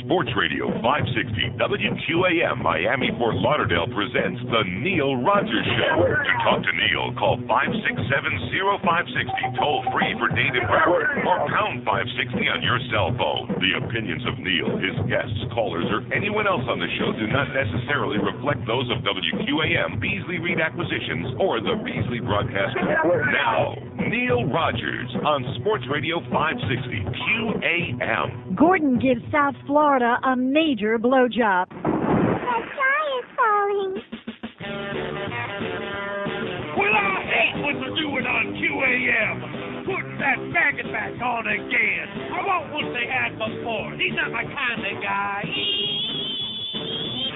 Sports Radio 560 WQAM Miami Fort Lauderdale presents The Neil Rogers Show. To talk to Neil, call 567-0560, toll free for date and power, or pound 560 on your cell phone. The opinions of Neil, his guests, callers, or anyone else on the show do not necessarily reflect those of WQAM, Beasley Reed Acquisitions, or the Beasley Broadcast Group. Now, Neil Rogers on Sports Radio 560 QAM. Gordon gives South Florida a major blowjob. The sky is falling. Well, I hate what they're doing on QAM. Putting that faggot back on again. I want what they had before. He's not my kind of guy.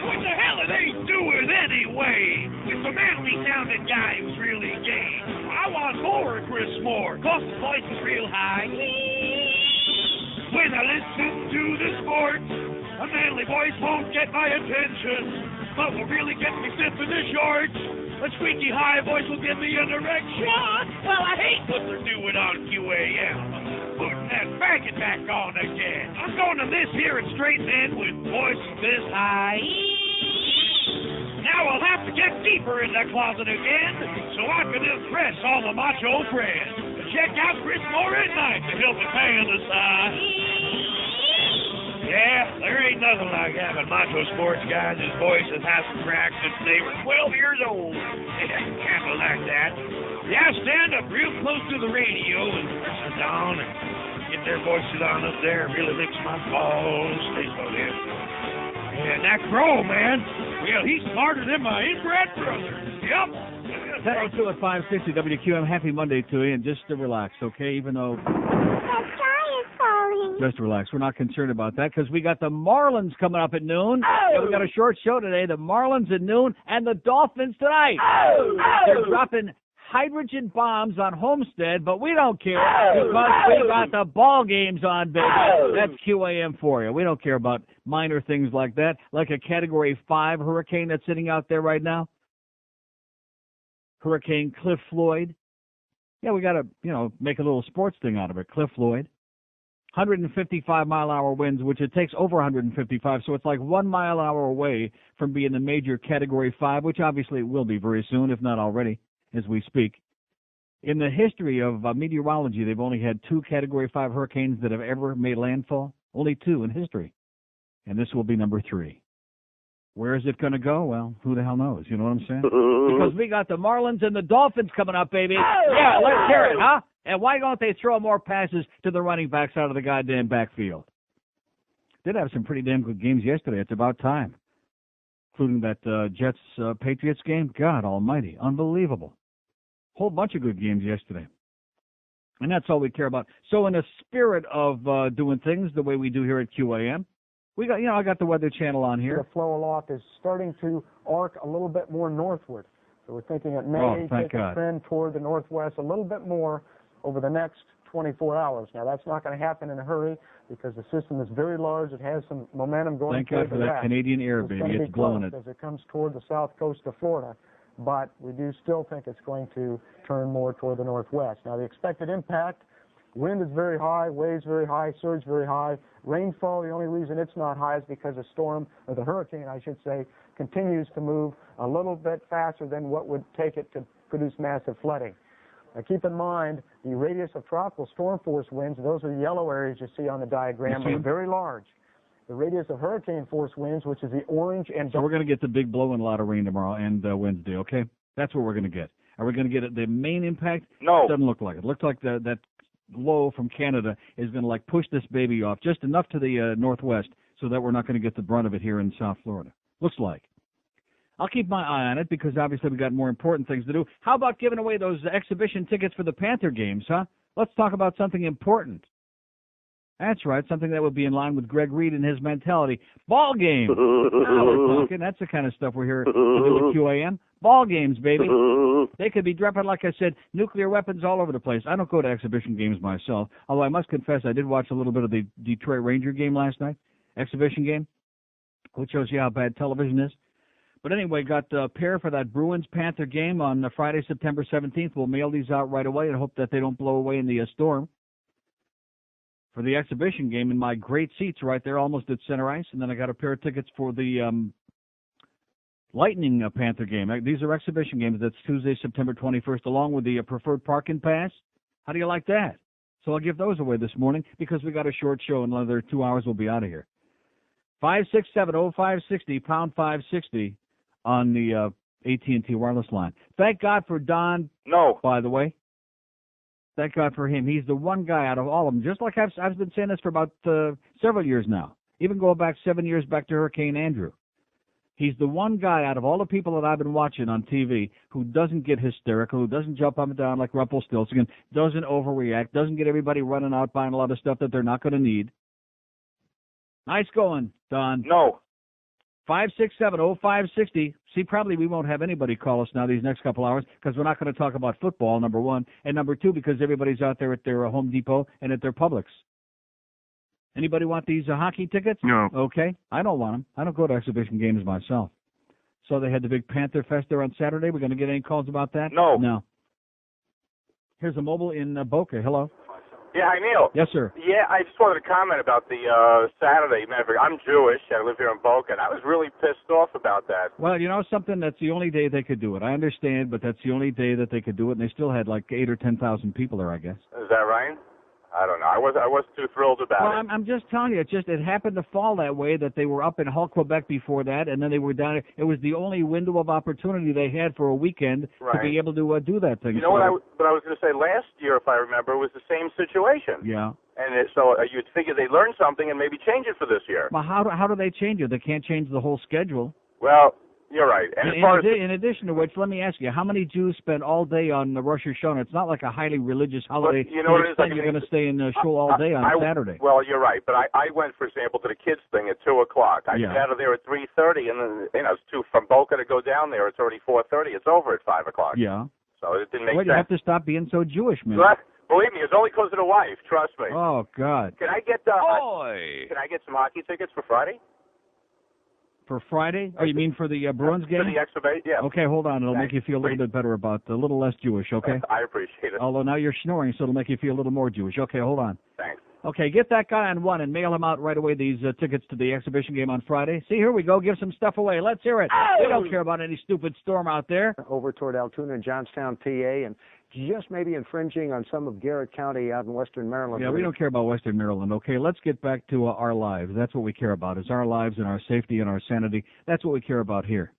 What the hell are they doing anyway? It's a manly-sounding guy who's really gay. I want more of Chris Moore, cause his voice is real high. When I listen to the sports, a manly voice won't get my attention. But what really gets me stiff in the shorts, a squeaky high voice will give me an erection. Well, I hate what they're doing on QAM. Putting that faggot back on again. I'm going to this here and straighten in with voices this high. Now I'll have to get deeper in the closet again so I can impress all the macho friends. Check out Chris Moore at night to help me fantasize. Yeah, there ain't nothing like having macho sports guys whose voices hasn't cracked since they were 12 years old. Kind of like that. Yeah, stand up real close to the radio and listen down and get their voices on up there. It really makes my balls stay so there. And that Crow, man, well, he's smarter than my inbred brother. Yep. 10:02 at 560 WQAM. Happy Monday to you, and just to relax, okay? Even though The sky is falling. just relax, we're not concerned about that because we got the Marlins coming up at noon. Oh. Yeah, we got a short show today. The Marlins at noon and the Dolphins tonight. Oh. They're dropping hydrogen bombs on Homestead, but we don't care because we got the ball games on, baby. That's QAM for you. We don't care about minor things like that, like a Category 5 hurricane that's sitting out there right now. Hurricane Cliff Floyd. Yeah, we got to, make a little sports thing out of it. Cliff Floyd. 155-mile-an-hour winds, which it takes over 155, so it's like 1 mile an hour away from being a major Category 5, which obviously it will be very soon, if not already, as we speak. In the history of meteorology, they've only had 2 Category 5 hurricanes that have ever made landfall. Only 2 in history. And this will be number 3. Where is it going to go? Well, who the hell knows? You know what I'm saying? Because we got the Marlins and the Dolphins coming up, baby. Yeah, let's hear it, huh? And why don't they throw more passes to the running backs out of the goddamn backfield? Did have some pretty damn good games yesterday. It's about time. Including that Jets-Patriots game. God almighty. Unbelievable. Whole bunch of good games yesterday. And that's all we care about. So in the spirit of doing things the way we do here at QAM, we got, I got the Weather Channel on here. The flow aloft is starting to arc a little bit more northward. So we're thinking it may take a trend toward the northwest a little bit more over the next 24 hours. Now, that's not going to happen in a hurry because the system is very large. It has some momentum going. Thank God for that Canadian air, baby. It's blowing it. As it comes toward the south coast of Florida. But we do still think it's going to turn more toward the northwest. Now, the expected impact, wind is very high, waves very high, surge very high. Rainfall, the only reason it's not high is because the storm, or the hurricane, I should say, continues to move a little bit faster than what would take it to produce massive flooding. Now, keep in mind, the radius of tropical storm force winds, those are the yellow areas you see on the diagram, are very large. The radius of hurricane force winds, which is the orange and... So we're going to get the big blow and a lot of rain tomorrow and Wednesday, okay? That's what we're going to get. Are we going to get the main impact? No. It doesn't look like it. It looks like that low from Canada is going to push this baby off just enough to the northwest so that we're not going to get the brunt of it here in South Florida. Looks like. I'll keep my eye on it because obviously we've got more important things to do. How about giving away those exhibition tickets for the Panther games, huh? Let's talk about something important. That's right, something that would be in line with Greg Reed and his mentality. Ball game. Now we're talking. That's the kind of stuff we're here to do at QAM. Ball games, baby. They could be dropping, like I said, nuclear weapons all over the place. I don't go to exhibition games myself, although I must confess I did watch a little bit of the Detroit Ranger game last night, exhibition game, which shows you how bad television is. But anyway, got a pair for that Bruins-Panther game on Friday, September 17th. We'll mail these out right away and hope that they don't blow away in the storm. for the exhibition game in my great seats right there, almost at center ice. And then I got a pair of tickets for the Lightning Panther game. These are exhibition games. That's Tuesday, September 21st, along with the preferred parking pass. How do you like that? So I'll give those away this morning because we got a short show. In another 2 hours, we'll be out of here. 567-0560, pound 560 on the AT&T wireless line. Thank God for Don. No. By the way. Thank God for him. He's the one guy out of all of them. Just like I've been saying this for about several years now. Even going back 7 years back to Hurricane Andrew. He's the one guy out of all the people that I've been watching on TV who doesn't get hysterical, who doesn't jump up and down like Rumpelstiltskin, doesn't overreact, doesn't get everybody running out buying a lot of stuff that they're not going to need. Nice going, Don. No. 567-0560. See, probably we won't have anybody call us now these next couple hours because we're not going to talk about football, number one. And number two, because everybody's out there at their Home Depot and at their Publix. Anybody want these hockey tickets? No. Okay. I don't want them. I don't go to exhibition games myself. So they had the big Panther Fest there on Saturday. We're going to get any calls about that? No. No. Here's a mobile in Boca. Hello. Yeah, hi, Neil. Yes, sir. Yeah, I just wanted to comment about the Saturday. I'm Jewish. I live here in Boca, and I was really pissed off about that. Well, you know something? That's the only day they could do it. I understand, but that's the only day that they could do it, and they still had like 8,000 or 10,000 people there, I guess. Is that right? I don't know. I wasn't too thrilled about well, it. I'm just telling you, it happened to fall that way, that they were up in Hull, Quebec before that, and then they were down. It was the only window of opportunity they had for a weekend to be able to do that thing. You know what I was going to say last year, if I remember, was the same situation. Yeah. And so you'd figure they'd learn something and maybe change it for this year. Well, how do they change it? They can't change the whole schedule. Well, you're right. And in addition to which, let me ask you, how many Jews spend all day on the Rosh Hashanah? It's not like a highly religious holiday. You know what it is? You're going to stay in shul all day on Saturday. Well, you're right. But I went, for example, to the kids' thing at 2 o'clock. I got out of there at 3:30, and then it's from Boca to go down there. It's already 4:30. It's over at 5 o'clock. Yeah. So it didn't make sense. You have to stop being so Jewish, man. But, believe me, it's only because of the wife. Trust me. Oh God. Can I get Can I get some hockey tickets for Friday? For Friday? Oh, you mean for the Bruins game? For the exhibition, yeah. Okay, hold on. It'll make you feel a little bit better about a little less Jewish, okay? I appreciate it. Although now you're snoring, so it'll make you feel a little more Jewish. Okay, hold on. Thanks. Okay, get that guy on one and mail him out right away these tickets to the exhibition game on Friday. See, here we go. Give some stuff away. Let's hear it. We don't care about any stupid storm out there. Over toward Altoona and Johnstown, PA, and just maybe infringing on some of Garrett County out in western Maryland. Yeah, we don't care about western Maryland, okay? Let's get back to our lives. That's what we care about, is our lives and our safety and our sanity. That's what we care about here.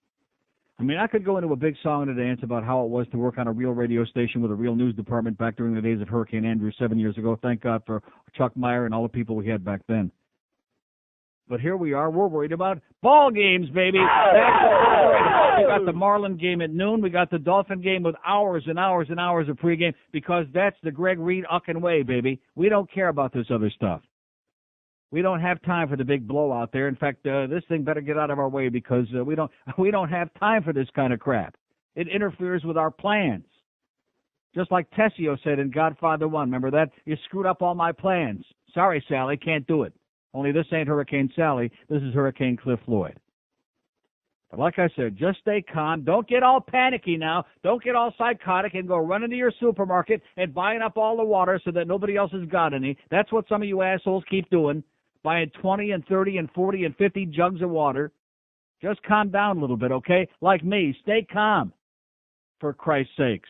I mean, I could go into a big song and a dance about how it was to work on a real radio station with a real news department back during the days of Hurricane Andrew 7 years ago. Thank God for Chuck Meyer and all the people we had back then. But here we are. We're worried about ball games, baby. That's what we're worried about. We got the Marlin game at noon. We got the Dolphin game with hours and hours and hours of pregame because that's the Greg Reed-Uckin way, baby. We don't care about this other stuff. We don't have time for the big blowout there. In fact, this thing better get out of our way because we don't have time for this kind of crap. It interferes with our plans. Just like Tessio said in Godfather 1. Remember that? You screwed up all my plans. Sorry, Sally, can't do it. Only this ain't Hurricane Sally. This is Hurricane Cliff Floyd. But like I said, just stay calm. Don't get all panicky now. Don't get all psychotic and go run into your supermarket and buying up all the water so that nobody else has got any. That's what some of you assholes keep doing, buying 20 and 30 and 40 and 50 jugs of water. Just calm down a little bit, okay? Like me, stay calm, for Christ's sakes.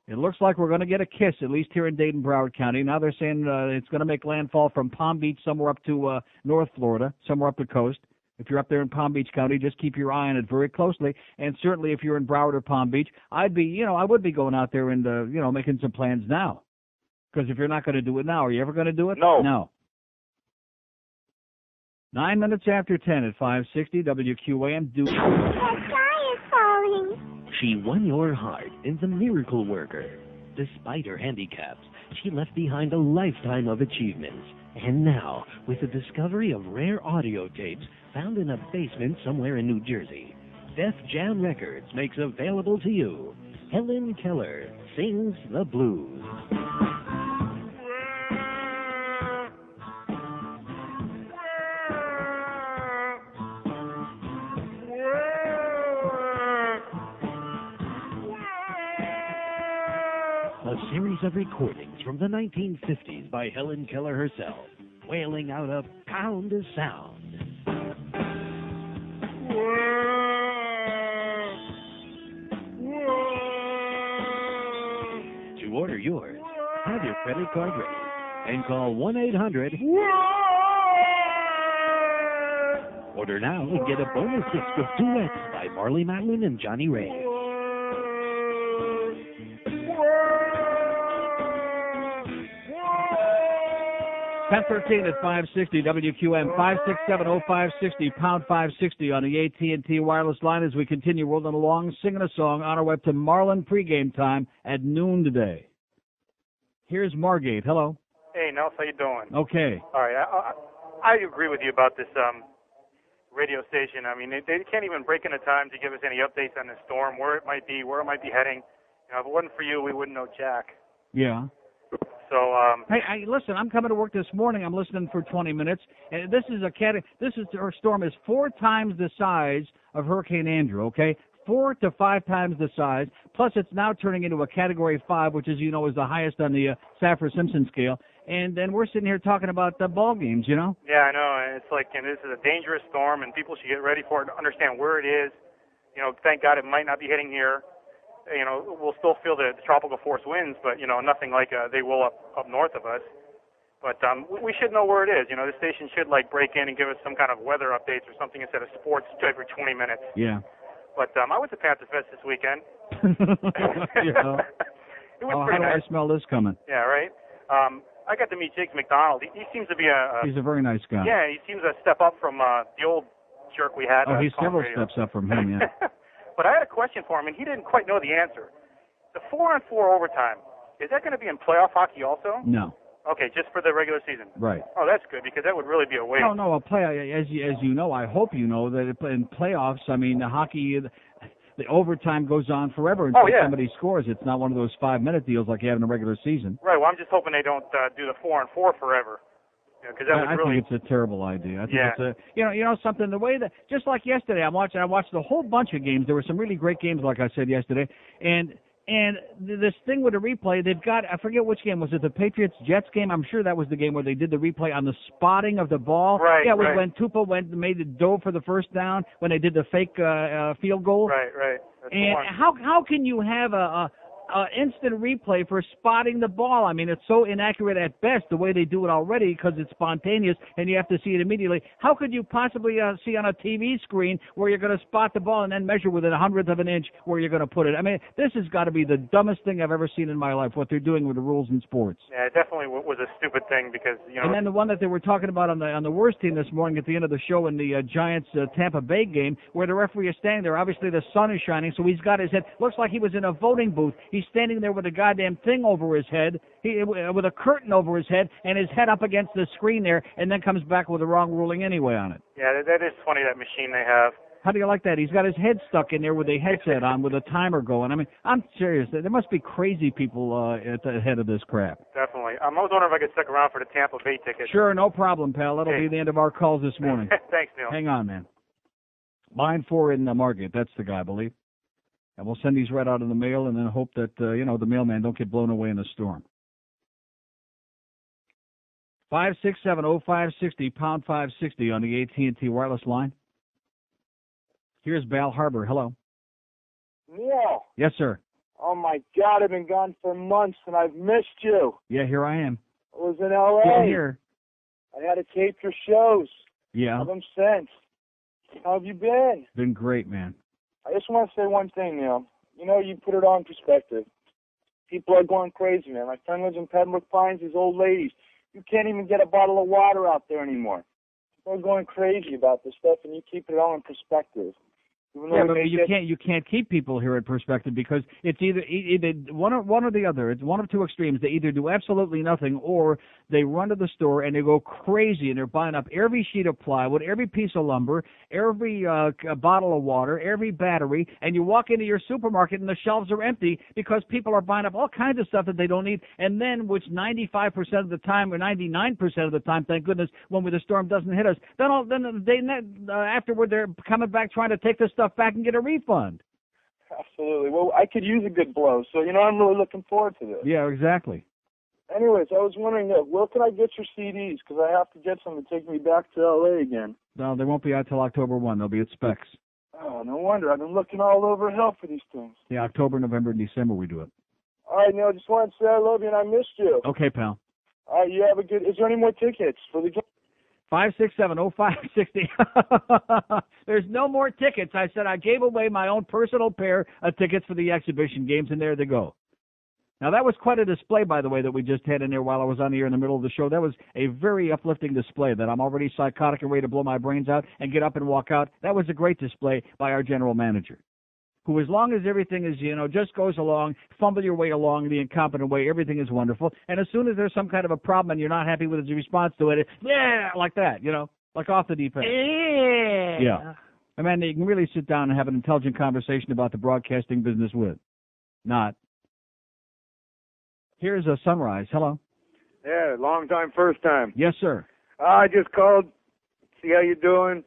It looks like we're going to get a kiss, at least here in Dayton-Broward County. Now they're saying it's going to make landfall from Palm Beach somewhere up to North Florida, somewhere up the coast. If you're up there in Palm Beach County, just keep your eye on it very closely. And certainly if you're in Broward or Palm Beach, I would be going out there and, making some plans now. Because if you're not going to do it now, are you ever going to do it? No. No. 9 minutes after 10 at 560 WQAM. The sky is falling. She won your heart in The Miracle Worker. Despite her handicaps, she left behind a lifetime of achievements. And now, with the discovery of rare audio tapes found in a basement somewhere in New Jersey, Def Jam Records makes available to you Helen Keller Sings the Blues. A series series of recordings from the 1950s by Helen Keller herself, wailing out a pound of sound. To order yours, have your credit card ready and call 1-800. Order now and get a bonus disc of duets by Marley Matlin and Johnny Ray. (10:13) at 560 WQAM 5670560 pound 560 on the AT&T wireless line as we continue rolling along, singing a song on our way to Marlin pregame time at noon today. Here's Margate. Hello. Hey, Nels, how you doing? Okay. All right, I agree with you about this radio station. I mean, they can't even break in a time to give us any updates on the storm, where it might be heading. You know, if it wasn't for you, we wouldn't know jack. Yeah. So, hey, listen, I'm coming to work this morning. I'm listening for 20 minutes. And our storm is 4 times the size of Hurricane Andrew, okay? 4 to 5 times the size. Plus, it's now turning into a Category 5, which, as you know, is the highest on the Saffir-Simpson scale. And then we're sitting here talking about the ball games, you know? Yeah, I know. And it's like, and this is a dangerous storm, and people should get ready for it, understand where it is. You know, thank God it might not be hitting here. You know, we'll still feel the tropical force winds, but, you know, nothing like they will up north of us. But we should know where it is. You know, the station should, like, break in and give us some kind of weather updates or something instead of sports every 20 minutes. Yeah. But I went to Panthers Fest this weekend. Yeah. It was pretty how nice. do I smell this coming? Yeah, right? I got to meet Jake McDonald. He seems to be He's a very nice guy. Yeah, he seems to step up from the old jerk we had. Oh, he's several radio. steps up from him, yeah. But I had a question for him, and he didn't quite know the answer. The 4-on-4 overtime, is that going to be in playoff hockey also? No. Okay, just for the regular season. Right. Oh, that's good, because that would really be a waste. No, as you know, I hope you know that in playoffs, I mean, the hockey, the overtime goes on forever until somebody scores. It's not one of those 5-minute deals like you have in the regular season. Right, well, I'm just hoping they don't do the 4-on-4 forever. Because that I think it's a terrible idea. I think it's you know something, the way that, just like yesterday, I watched a whole bunch of games. There were some really great games, like I said yesterday, and this thing with the replay, they've got, I forget which game, was it the Patriots-Jets game? I'm sure that was the game where they did the replay on the spotting of the ball. Right, yeah, it was when Tupa made the dove for the first down, when they did the fake field goal. Right. That's and how can you have a instant replay for spotting the ball? I mean, it's so inaccurate at best the way they do it already because it's spontaneous and you have to see it immediately. How could you possibly see on a TV screen where you're going to spot the ball and then measure within 1/100 of an inch where you're going to put it? I mean, this has got to be the dumbest thing I've ever seen in my life, what they're doing with the rules in sports. Yeah, it definitely was a stupid thing because, you know. And then the one that they were talking about on the worst team this morning at the end of the show in the Giants Tampa Bay game, where the referee is standing there. Obviously, the sun is shining, so he's got his head. Looks like he was in a voting booth. He's standing there with a goddamn thing over his head, with a curtain over his head, and his head up against the screen there, and then comes back with the wrong ruling anyway on it. Yeah, that is funny, that machine they have. How do you like that? He's got his head stuck in there with a headset on with a timer going. I mean, I'm serious. There must be crazy people at the head of this crap. Definitely. I was wondering if I could stick around for the Tampa Bay ticket. Sure, no problem, pal. That'll be the end of our calls this morning. Thanks, Neil. Hang on, man. Line 4 in Margate. That's the guy, I believe. And we'll send these right out in the mail and then hope that, the mailman don't get blown away in the storm. 5670560, pound 560 on the AT&T wireless line. Here's Bal Harbor. Hello. Neil. Yes, sir. Oh, my God, I've been gone for months, and I've missed you. Yeah, here I am. I was in L.A. Yeah, here. I had to tape your shows. Yeah. Have them sent. How have you been? Been great, man. I just want to say one thing, Neil. You know, you put it all in perspective. People are going crazy, man. My friend lives in Pembroke Pines, these old ladies. You can't even get a bottle of water out there anymore. People are going crazy about this stuff, and you keep it all in perspective. Yeah, but you can't keep people here in perspective because it's either one or the other. It's one of two extremes. They either do absolutely nothing or they run to the store and they go crazy and they're buying up every sheet of plywood, every piece of lumber, every bottle of water, every battery, and you walk into your supermarket and the shelves are empty because people are buying up all kinds of stuff that they don't need. And then, which 95% of the time or 99% of the time, thank goodness, when the storm doesn't hit us, then afterward they're coming back trying to take the stuff back and get a refund. Absolutely. Well, I could use a good blow, so, I'm really looking forward to this. Yeah, exactly. Anyways, I was wondering, where can I get your CDs? Because I have to get some to take me back to L.A. again. No, they won't be out till October 1. They'll be at Specs. Oh, no wonder. I've been looking all over hell for these things. Yeah, October, November, and December we do it. All right, Neil, just wanted to say I love you and I missed you. Okay, pal. All right, you have a good... Is there any more tickets for the game? 567-0560. There's no more tickets. I said I gave away my own personal pair of tickets for the exhibition games, and there they go. Now, that was quite a display, by the way, that we just had in there while I was on the air in the middle of the show. That was a very uplifting display that I'm already psychotic and ready to blow my brains out and get up and walk out. That was a great display by our general manager, who, as long as everything is, just goes along, fumble your way along the incompetent way, everything is wonderful. And as soon as there's some kind of a problem and you're not happy with his response to it, like that, like off the deep end. Yeah. I mean, you can really sit down and have an intelligent conversation about the broadcasting business with. Not. Here's a Sunrise. Hello. Yeah, long time, first time. Yes, sir. I just called, see how you doing.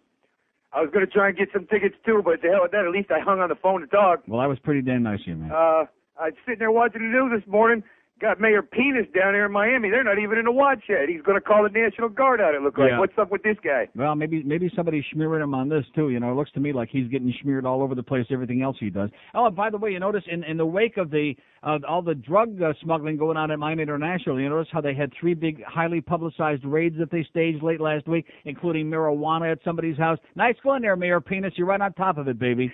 I was going to try and get some tickets, too, but the hell with that, at least I hung on the phone to talk. Well, that was pretty damn nice of you, man. I was sitting there watching the news this morning. Got Mayor Penis down there in Miami. They're not even in the watch yet. He's going to call the National Guard out, it looks like. What's up with this guy? Well, maybe somebody's smearing him on this, too. It looks to me like he's getting smeared all over the place, everything else he does. Oh, and by the way, you notice in the wake of all the drug smuggling going on at Miami International, you notice how they had 3 big, highly publicized raids that they staged late last week, including marijuana at somebody's house. Nice going there, Mayor Penis. You're right on top of it, baby.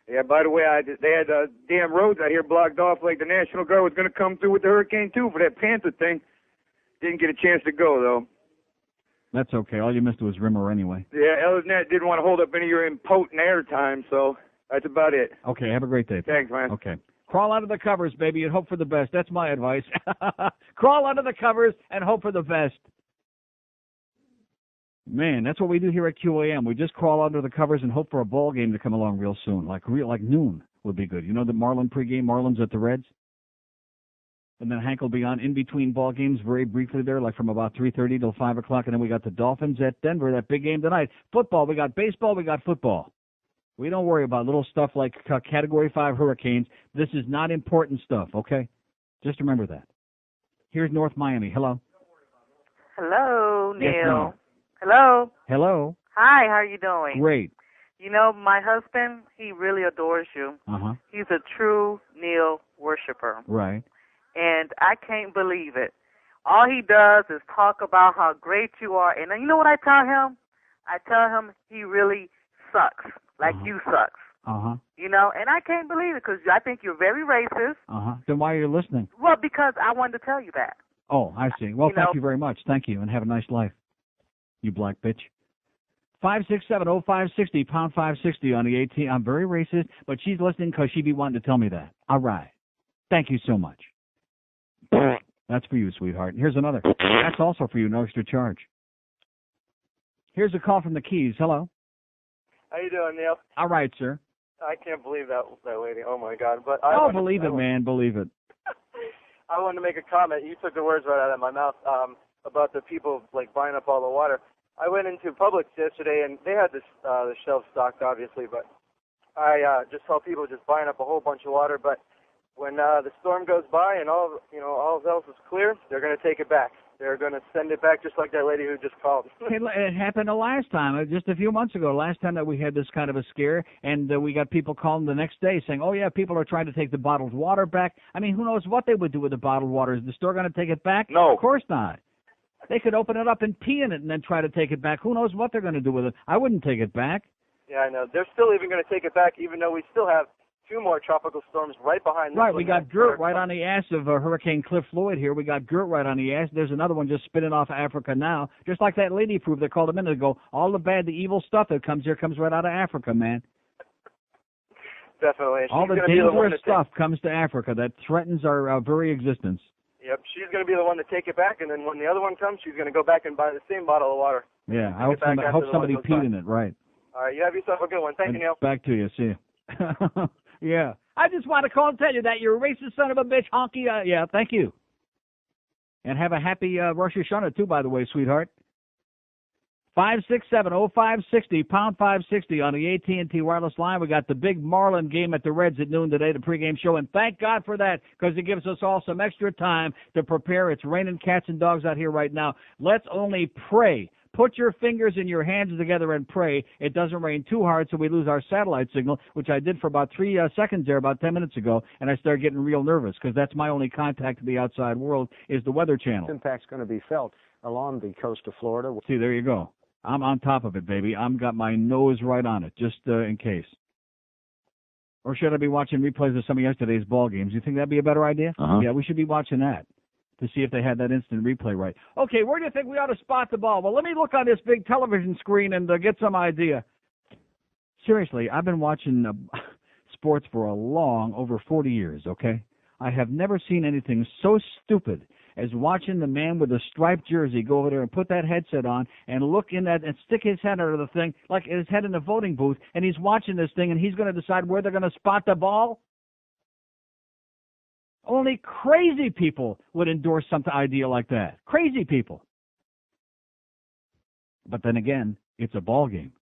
Yeah, by the way, they had damn roads out here blocked off like the National Guard was going to come through with the Hurricane, too, for that Panther thing. Didn't get a chance to go, though. That's okay. All you missed was Rimmer anyway. Yeah, other than that, didn't want to hold up any of your impotent airtime, so that's about it. Okay, have a great day. Thanks, man. Okay. Crawl under the covers, baby, and hope for the best. That's my advice. Crawl under the covers and hope for the best. Man, that's what we do here at QAM. We just crawl under the covers and hope for a ball game to come along real soon. Like noon would be good. The Marlin pregame, Marlins at the Reds? And then Hank will be on in between ball games very briefly there, like from about 3:30 till 5 o'clock. And then we got the Dolphins at Denver, that big game tonight. Football, we got baseball, we got football. We don't worry about little stuff like Category 5 hurricanes. This is not important stuff, okay? Just remember that. Here's North Miami. Hello. Hello, Neil. Yes, ma'am. Hello. Hello. Hi, how are you doing? Great. My husband, he really adores you. Uh-huh. He's a true Neil worshiper. Right. And I can't believe it. All he does is talk about how great you are. And you know what I tell him? I tell him he really sucks, like you sucks. Uh-huh. And I can't believe it because I think you're very racist. Uh-huh. Then why are you listening? Well, because I wanted to tell you that. Oh, I see. Well, thank you very much. Thank you, and have a nice life. You black bitch. 567-0560, pound 560 on the 18. I'm very racist, but she's listening because she be wanting to tell me that. All right. Thank you so much. That's for you, sweetheart. Here's another. That's also for you, no extra charge. Here's a call from the Keys. Hello. How you doing, Neil? All right, sir. I can't believe that lady. Oh, my God. But Believe it, man. Believe it. I wanted to make a comment. You took the words right out of my mouth about the people, buying up all the water. I went into Publix yesterday, and they had the shelves stocked, obviously, but I just saw people just buying up a whole bunch of water. But when the storm goes by and all else is clear, they're going to take it back. They're going to send it back just like that lady who just called. It happened the last time, just a few months ago, last time that we had this kind of a scare, and we got people calling the next day saying, oh, yeah, people are trying to take the bottled water back. I mean, who knows what they would do with the bottled water? Is the store going to take it back? No. Of course not. They could open it up and pee in it and then try to take it back. Who knows what they're going to do with it? I wouldn't take it back. Yeah, I know. They're still even going to take it back, even though we still have 2 more tropical storms right behind this. Right, we got Gert right on the ass of Hurricane Floyd here. We got Gert right on the ass. There's another one just spinning off Africa now. Just like that lady proved, they called a minute ago. All the bad, the evil stuff that comes here comes right out of Africa, man. Definitely. All the dangerous stuff comes to Africa that threatens our very existence. Yep, she's going to be the one to take it back, and then when the other one comes, she's going to go back and buy the same bottle of water. Yeah, I hope somebody peed in it, right. All right, you have yourself a good one. Thank you, Neil. Back to you. See you. Yeah. I just want to call and tell you that you're a racist son of a bitch, honky. Yeah, thank you. And have a happy Rosh Hashanah, too, by the way, sweetheart. 567-0560, pound 560 on the AT&T wireless line. We got the big Marlin game at the Reds at noon today, the pregame show, and thank God for that because it gives us all some extra time to prepare. It's raining cats and dogs out here right now. Let's only pray. Put your fingers and your hands together and pray it doesn't rain too hard so we lose our satellite signal, which I did for about 3 seconds there about 10 minutes ago, and I started getting real nervous because that's my only contact to the outside world is the Weather Channel. Impact's going to be felt along the coast of Florida. See, there you go. I'm on top of it, baby. I'm got my nose right on it, just in case. Or should I be watching replays of some of yesterday's ball games? You think that'd be a better idea? Yeah, we should be watching that to see if they had that instant replay right. Okay, where do you think we ought to spot the ball? Well, let me look on this big television screen and get some idea. Seriously, I've been watching sports for over 40 years, okay? I have never seen anything so stupid as watching the man with the striped jersey go over there and put that headset on and look in that and stick his head under the thing like his head in the voting booth, and he's watching this thing and he's going to decide where they're going to spot the ball. Only crazy people would endorse some idea like that. Crazy people. But then again, it's a ball game.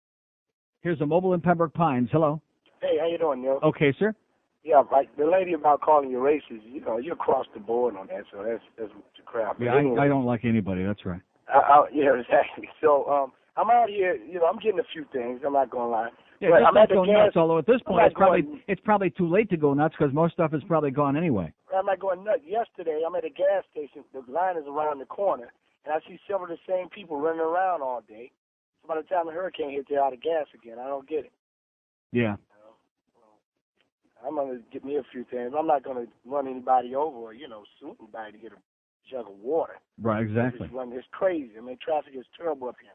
Here's a mobile in Pembroke Pines. Hello. Hey, how you doing, Neil? Okay, sir. Yeah, like the lady about calling you racist, you're across the board on that, so that's crap. Yeah, anyway, I don't like anybody. That's right. yeah, exactly. So I'm out here, I'm getting a few things. I'm not gonna lie. Yeah, but just I'm at don't the go gas. nuts. Although at this point, it's probably too late to go nuts because most stuff is probably gone anyway. I'm not going nuts. Yesterday, I'm at a gas station. The line is around the corner, and I see several of the same people running around all day. So by the time the hurricane hits, they're out of gas again. I don't get it. Yeah. I'm going to get me a few things. I'm not going to run anybody over or, sue anybody to get a jug of water. Right, exactly. It's crazy. I mean, traffic is terrible up here.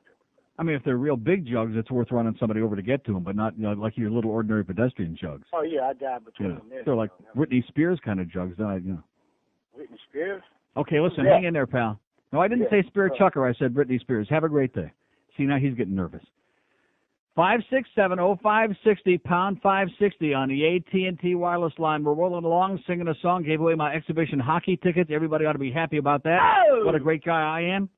I mean, if they're real big jugs, it's worth running somebody over to get to them, but not like your little ordinary pedestrian jugs. Oh, yeah, I died between them. They're like Britney Spears kind of jugs. Whitney Spears? Okay, listen, hang in there, pal. No, I didn't say Spirit Chucker. I said Britney Spears. Have a great day. See, now he's getting nervous. 567-0560, pound 560 on the AT&T wireless line. We're rolling along, singing a song. Gave away my exhibition hockey tickets. Everybody ought to be happy about that. Oh! What a great guy I am.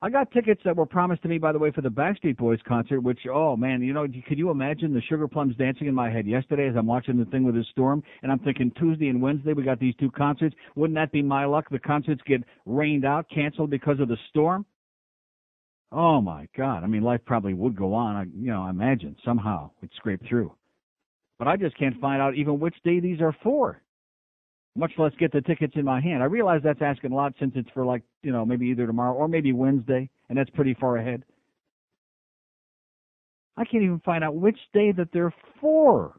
I got tickets that were promised to me, by the way, for the Backstreet Boys concert, which, oh, man, could you imagine the Sugar Plums dancing in my head yesterday as I'm watching the thing with this storm? And I'm thinking Tuesday and Wednesday we got these two concerts. Wouldn't that be my luck? The concerts get rained out, canceled because of the storm? Oh, my God. I mean, life probably would go on. I imagine somehow we'd scrape through. But I just can't find out even which day these are for, much less get the tickets in my hand. I realize that's asking a lot since it's for maybe either tomorrow or maybe Wednesday, and that's pretty far ahead. I can't even find out which day that they're for.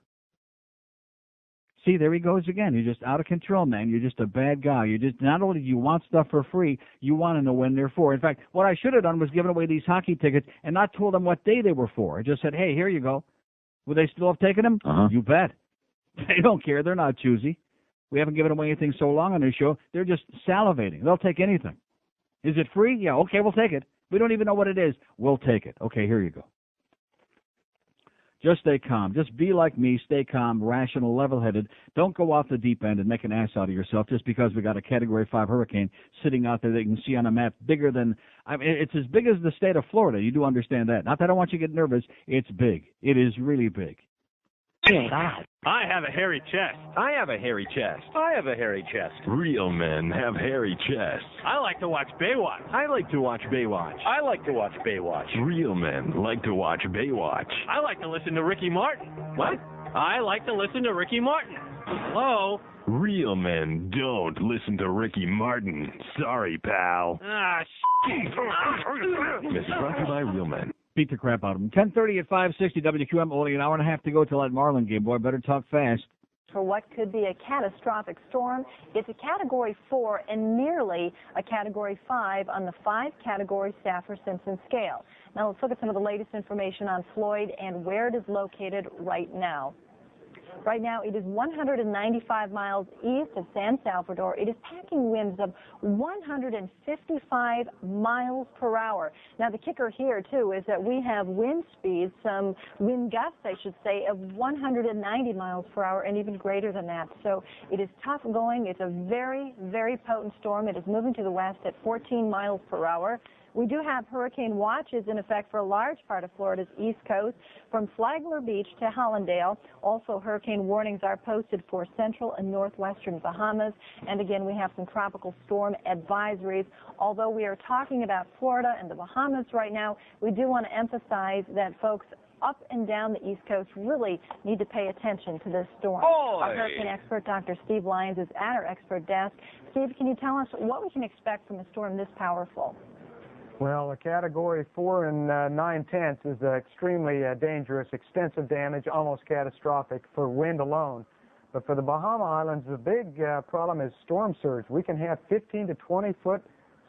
See, there he goes again. You're just out of control, man. You're just a bad guy. You just not only do you want stuff for free, you want to know when they're for. In fact, what I should have done was given away these hockey tickets and not told them what day they were for. I just said, hey, here you go. Would they still have taken them? You bet. They don't care. They're not choosy. We haven't given away anything so long on this show. They're just salivating. They'll take anything. Is it free? Yeah, okay, we'll take it. We don't even know what it is. We'll take it. Okay, here you go. Just stay calm. Just be like me. Stay calm, rational, level-headed. Don't go off the deep end and make an ass out of yourself just because we got a Category 5 hurricane sitting out there that you can see on a map bigger than, it's as big as the state of Florida. You do understand that. Not that I want you to get nervous. It's big. It is really big. God. I have a hairy chest. I have a hairy chest. I have a hairy chest. Real men have hairy chests. I like to watch Baywatch. I like to watch Baywatch. I like to watch Baywatch. Real men like to watch Baywatch. I like to listen to Ricky Martin. What? I like to listen to Ricky Martin. Hello? Real men don't listen to Ricky Martin. Sorry, pal. This is brought to you by Real Men. Beat the crap out of them. 10:30 at 560 WQAM. Only an hour and a half to go till that Marlin game. Boy, better talk fast. For what could be a catastrophic storm, it's a Category 4 and nearly a Category 5 on the 5-category Saffir-Simpson scale. Now let's look at some of the latest information on Floyd and where it is located right now. Right now, it is 195 miles east of San Salvador. It is packing winds of 155 miles per hour. Now, the kicker here, too, is that we have wind speeds, some wind gusts, I should say, of 190 miles per hour and even greater than that. So it is tough going. It's a very, very potent storm. It is moving to the west at 14 miles per hour. We do have hurricane watches in effect for a large part of Florida's east coast, from Flagler Beach to Hollandale. Also, hurricane warnings are posted for central and northwestern Bahamas. And again, we have some tropical storm advisories. Although we are talking about Florida and the Bahamas right now, we do want to emphasize that folks up and down the East Coast really need to pay attention to this storm. Our hurricane expert, Dr. Steve Lyons, is at our expert desk. Steve, can you tell us what we can expect from a storm this powerful? Well, a Category 4 and 9/10 is extremely dangerous, extensive damage, almost catastrophic for wind alone. But for the Bahama Islands, the big problem is storm surge. We can have 15 to 20-foot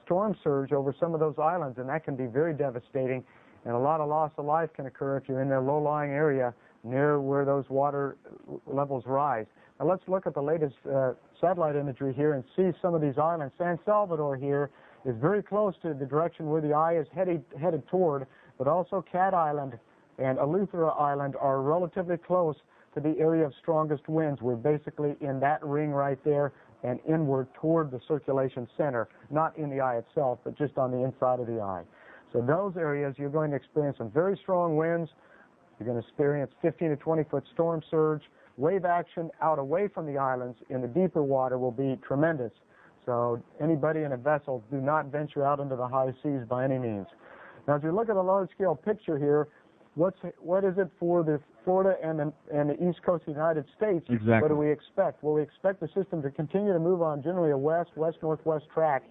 storm surge over some of those islands, and that can be very devastating. And a lot of loss of life can occur if you're in a low-lying area near where those water levels rise. Now let's look at the latest satellite imagery here and see some of these islands. San Salvador here is very close to the direction where the eye is headed toward, but also Cat Island and Eleuthera Island are relatively close to the area of strongest winds. We're basically in that ring right there and inward toward the circulation center, not in the eye itself, but just on the inside of the eye. So those areas, you're going to experience some very strong winds. You're going to experience 15 to 20-foot storm surge. Wave action out away from the islands in the deeper water will be tremendous. So anybody in a vessel, do not venture out into the high seas by any means. Now, as you look at a large-scale picture here, what is it for the Florida and the East Coast of the United States? Exactly. What do we expect? Well, we expect the system to continue to move on generally a west-northwest track,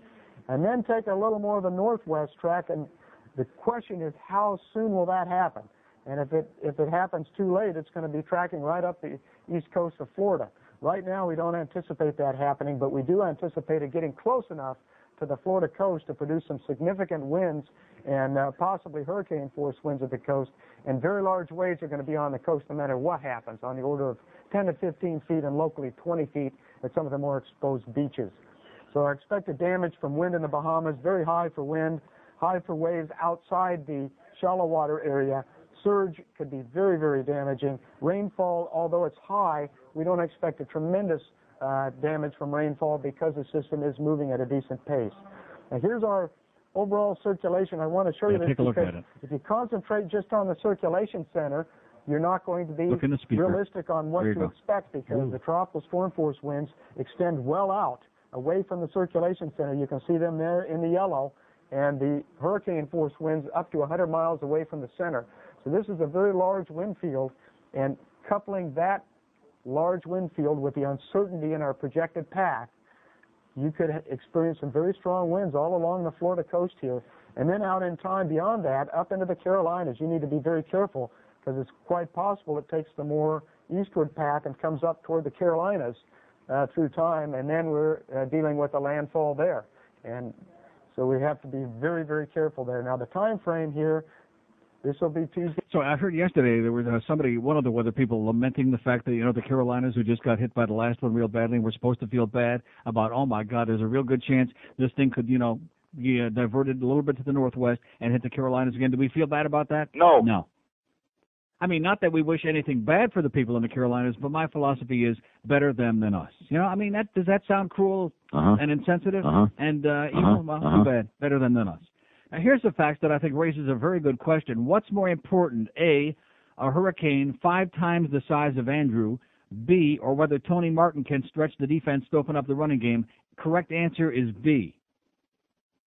and then take a little more of a northwest track. And the question is, how soon will that happen? And if it happens too late, it's going to be tracking right up the east coast of Florida. Right now, we don't anticipate that happening, but we do anticipate it getting close enough to the Florida coast to produce some significant winds and possibly hurricane-force winds at the coast. And very large waves are going to be on the coast no matter what happens, on the order of 10 to 15 feet and locally 20 feet at some of the more exposed beaches. So our expected damage from wind in the Bahamas, very high for wind, high for waves outside the shallow water area. Surge could be very, very damaging. Rainfall, although it's high, we don't expect a tremendous damage from rainfall because the system is moving at a decent pace. Now here's our overall circulation. I want to show you this because if you concentrate just on the circulation center, you're not going to be realistic on what to expect because the tropical storm force winds extend well out away from the circulation center. You can see them there in the yellow, and the hurricane force winds up to 100 miles away from the center. So this is a very large wind field, and coupling that large wind field with the uncertainty in our projected path, you could experience some very strong winds all along the Florida coast here. And then out in time beyond that, up into the Carolinas, you need to be very careful because it's quite possible it takes the more eastward path and comes up toward the Carolinas through time, and then we're dealing with a landfall there. And so we have to be very, very careful there. Now, the time frame here, this will be Tuesday. So I heard yesterday there was one of the weather people lamenting the fact that, the Carolinas who just got hit by the last one real badly and were supposed to feel bad about, oh, my God, there's a real good chance this thing could, be diverted a little bit to the northwest and hit the Carolinas again. Do we feel bad about that? No. No. I mean, not that we wish anything bad for the people in the Carolinas, but my philosophy is better them than us. Does that sound cruel and insensitive? And evil? Well, too bad. Better them than us. Now, here's the fact that I think raises a very good question. What's more important, A, a hurricane 5 times the size of Andrew, B, or whether Tony Martin can stretch the defense to open up the running game? Correct answer is B.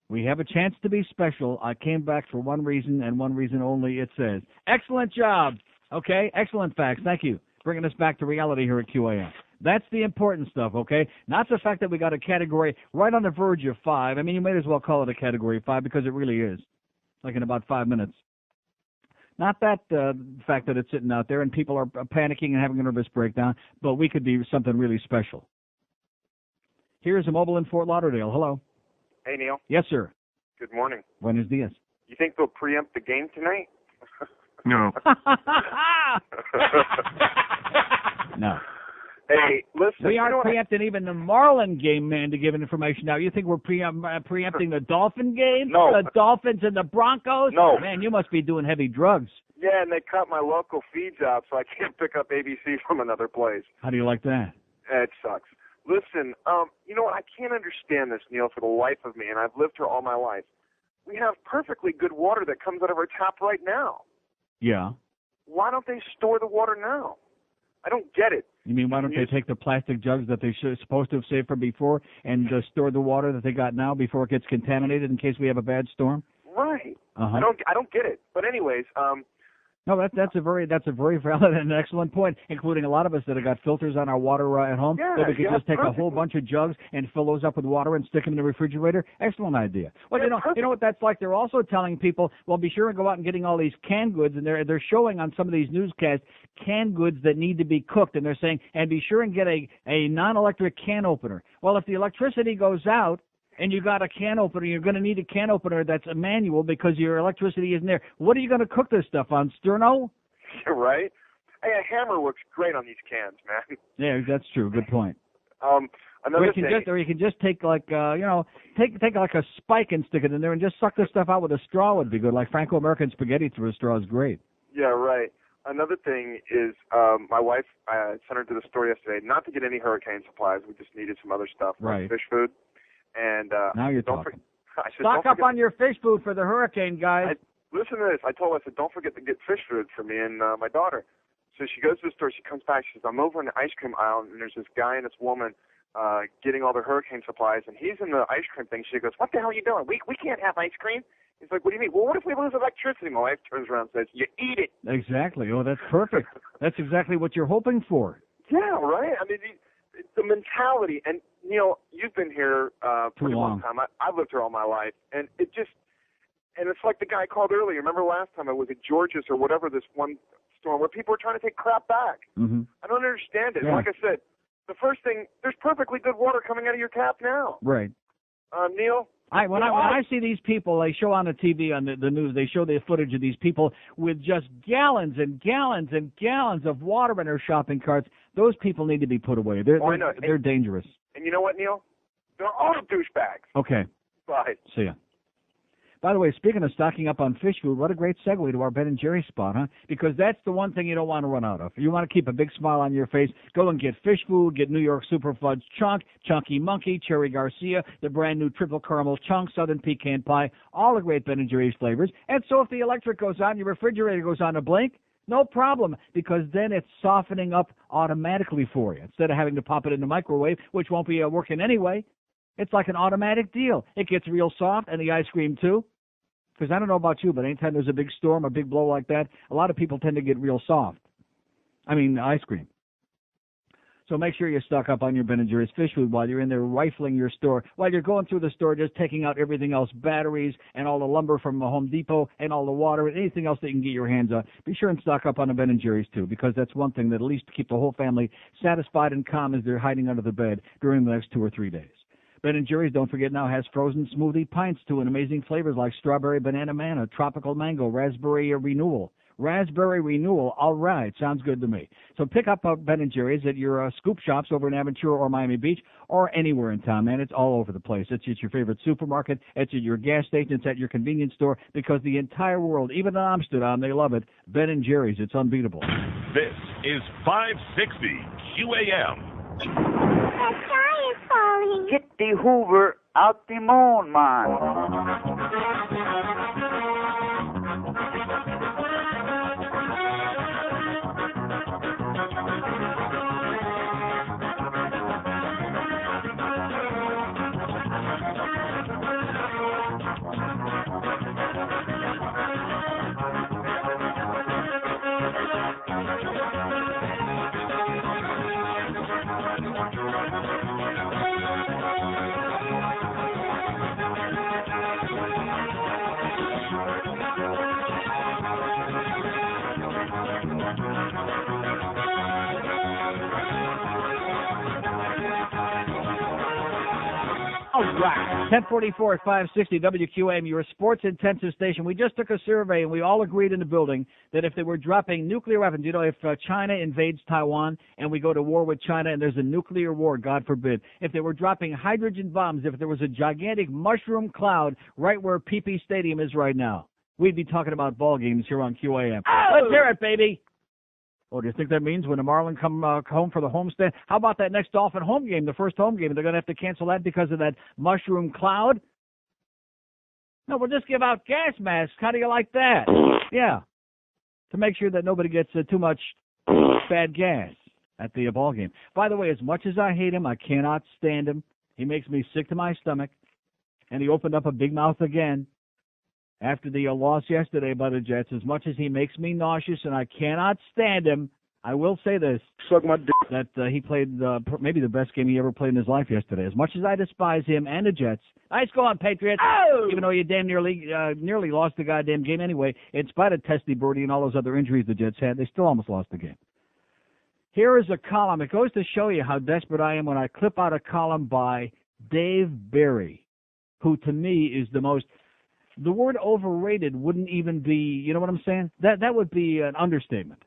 We have a chance to be special. I came back for one reason and one reason only, it says. Excellent job. Okay, excellent facts. Thank you. Bringing us back to reality here at QAM. That's the important stuff, okay? Not the fact that we got a category right on the verge of 5. I mean, you might as well call it a category 5 because it really is, like in about 5 minutes. Not that fact that it's sitting out there and people are panicking and having a nervous breakdown, but we could be something really special. Here's a mobile in Fort Lauderdale. Hello. Hey, Neil. Yes, sir. Good morning. Buenos dias. You think they'll preempt the game tonight? No. No. Hey, listen. We aren't preempting even the Marlin game, man, to give information out. You think we're preempting the Dolphin game? No. The Dolphins and the Broncos? No. Man, you must be doing heavy drugs. Yeah, and they cut my local feeds out, so I can't pick up ABC from another place. How do you like that? It sucks. Listen, you know what? I can't understand this, Neil, for the life of me, and I've lived here all my life. We have perfectly good water that comes out of our tap right now. Yeah. Why don't they store the water now? I don't get it. You mean why don't they take the plastic jugs that they supposed to have saved from before and store the water that they got now before it gets contaminated in case we have a bad storm? Right. Uh-huh. I don't get it. But anyways, no, that's a very valid and excellent point, including a lot of us that have got filters on our water at home. Yeah, that we could yeah, just take perfect. a whole bunch of jugs and fill those up with water and stick them in the refrigerator. Excellent idea. Well, Yeah, you know what that's like? They're also telling people, well, be sure and go out and getting all these canned goods, and they're showing on some of these newscasts canned goods that need to be cooked, and they're saying, and be sure and get a non-electric can opener. Well, if the electricity goes out, and you got a can opener, you're going to need a can opener that's a manual because your electricity isn't there. What are you going to cook this stuff on, sterno? right? Hey, a hammer looks great on these cans, man. Yeah, that's true. Good point. Another thing. Or you can just take like take like a spike and stick it in there and just suck this stuff out with a straw would be good. Like Franco-American spaghetti through a straw is great. Yeah, right. Another thing is my wife sent her to the store yesterday, not to get any hurricane supplies. We just needed some other stuff, Right. like fish food. And Now you're don't talking. Stock up on your fish food for the hurricane, guys. Listen to this. I told her, I said, don't forget to get fish food for me and my daughter. So she goes to the store. She comes back. She says, I'm over in the ice cream aisle, and there's this guy and this woman getting all their hurricane supplies, and he's in the ice cream thing. She goes, what the hell are you doing? We can't have ice cream. He's like, what do you mean? Well, what if we lose electricity? My wife turns around and says, you eat it. Exactly. Oh, that's perfect. That's exactly what you're hoping for. Yeah, right? I mean, the mentality, and, Neil, you've been here pretty long time. I've lived here all my life, and it just, and it's like the guy called earlier. Remember last time it was at George's or whatever, this one storm where people were trying to take crap back. Mm-hmm. I don't understand it. Yeah. Like I said, the first thing, there's perfectly good water coming out of your tap now. Right. Neil? When I see these people, they show on the TV, on the news, they show the footage of these people with just gallons and gallons and gallons of water in their shopping carts. Those people need to be put away. They're dangerous. And you know what, Neil? They're all douchebags. Okay. Bye. See ya. By the way, speaking of stocking up on fish food, what a great segue to our Ben & Jerry's spot, huh? Because that's the one thing you don't want to run out of. You want to keep a big smile on your face, go and get fish food, get New York Super Fudge Chunk, Chunky Monkey, Cherry Garcia, the brand new Triple Caramel Chunk, Southern Pecan Pie, all the great Ben & Jerry's flavors. And so if the electric goes on, your refrigerator goes on a blink, no problem, because then it's softening up automatically for you. Instead of having to pop it in the microwave, which won't be working anyway, it's like an automatic deal. It gets real soft, and the ice cream too. Because I don't know about you, but anytime there's a big storm, a big blow like that, a lot of people tend to get real soft. I mean, ice cream. So make sure you stock up on your Ben & Jerry's fish food while you're in there rifling your store. While you're going through the store, just taking out everything else, batteries and all the lumber from the Home Depot and all the water and anything else that you can get your hands on. Be sure and stock up on the Ben & Jerry's too, because that's one thing that at least keep the whole family satisfied and calm as they're hiding under the bed during the next 2 or 3 days. Ben & Jerry's, don't forget, now has frozen smoothie pints, too, and amazing flavors like strawberry banana manna, tropical mango, raspberry renewal. Raspberry renewal, all right, sounds good to me. So pick up Ben & Jerry's at your scoop shops over in Aventura or Miami Beach or anywhere in town, man. It's all over the place. It's at your favorite supermarket. It's at your gas station. It's at your convenience store because the entire world, even in Amsterdam, they love it. Ben & Jerry's, it's unbeatable. This is 560 QAM. The sky is falling. Get the Hoover out the moon, man. All right. 1044 at 560 WQAM, your sports-intensive station. We just took a survey, and we all agreed in the building that if they were dropping nuclear weapons, you know, if China invades Taiwan and we go to war with China and there's a nuclear war, God forbid, if they were dropping hydrogen bombs, if there was a gigantic mushroom cloud right where PP Stadium is right now, we'd be talking about ball games here on QAM. Oh! Let's hear it, baby. Oh, do you think that means when the Marlins come home for the homestand? How about that next Dolphin home game, the first home game? They're going to have to cancel that because of that mushroom cloud? No, we'll just give out gas masks. How do you like that? Yeah. To make sure that nobody gets too much bad gas at the ball game. By the way, as much as I hate him, I cannot stand him. He makes me sick to my stomach. And he opened up a big mouth again after the loss yesterday by the Jets. As much as he makes me nauseous and I cannot stand him, I will say this. Suck my dick. That he played maybe the best game he ever played in his life yesterday. As much as I despise him and the Jets, nice go on, Patriots. Oh! Even though you damn nearly lost the goddamn game anyway, in spite of Testy Birdie and all those other injuries the Jets had, they still almost lost the game. Here is a column. It goes to show you how desperate I am when I clip out a column by Dave Barry, who to me is the word overrated wouldn't even be, you know what I'm saying? That would be an understatement.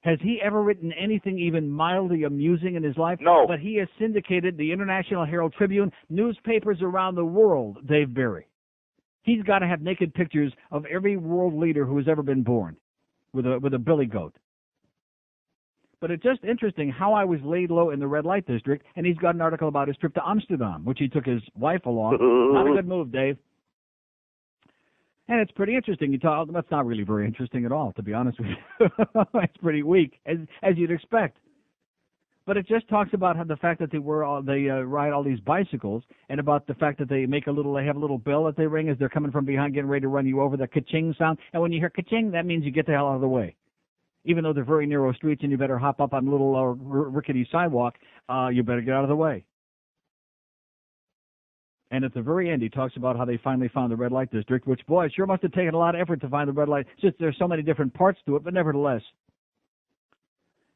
Has he ever written anything even mildly amusing in his life? No. But he has syndicated the International Herald Tribune, newspapers around the world, Dave Barry. He's got to have naked pictures of every world leader who has ever been born with a billy goat. But it's just interesting how I was laid low in the red light district, and he's got an article about his trip to Amsterdam, which he took his wife along. Not a good move, Dave. And it's pretty interesting. That's not really very interesting at all, to be honest with you. It's pretty weak, as you'd expect. But it just talks about how the fact that they ride all these bicycles, and about the fact that they have a little bell that they ring as they're coming from behind, getting ready to run you over, the ka-ching sound. And when you hear ka-ching, that means you get the hell out of the way. Even though they're very narrow streets and you better hop up on a little rickety sidewalk, you better get out of the way. And at the very end, he talks about how they finally found the red light district, which, boy, it sure must have taken a lot of effort to find the red light, since there's so many different parts to it, but nevertheless.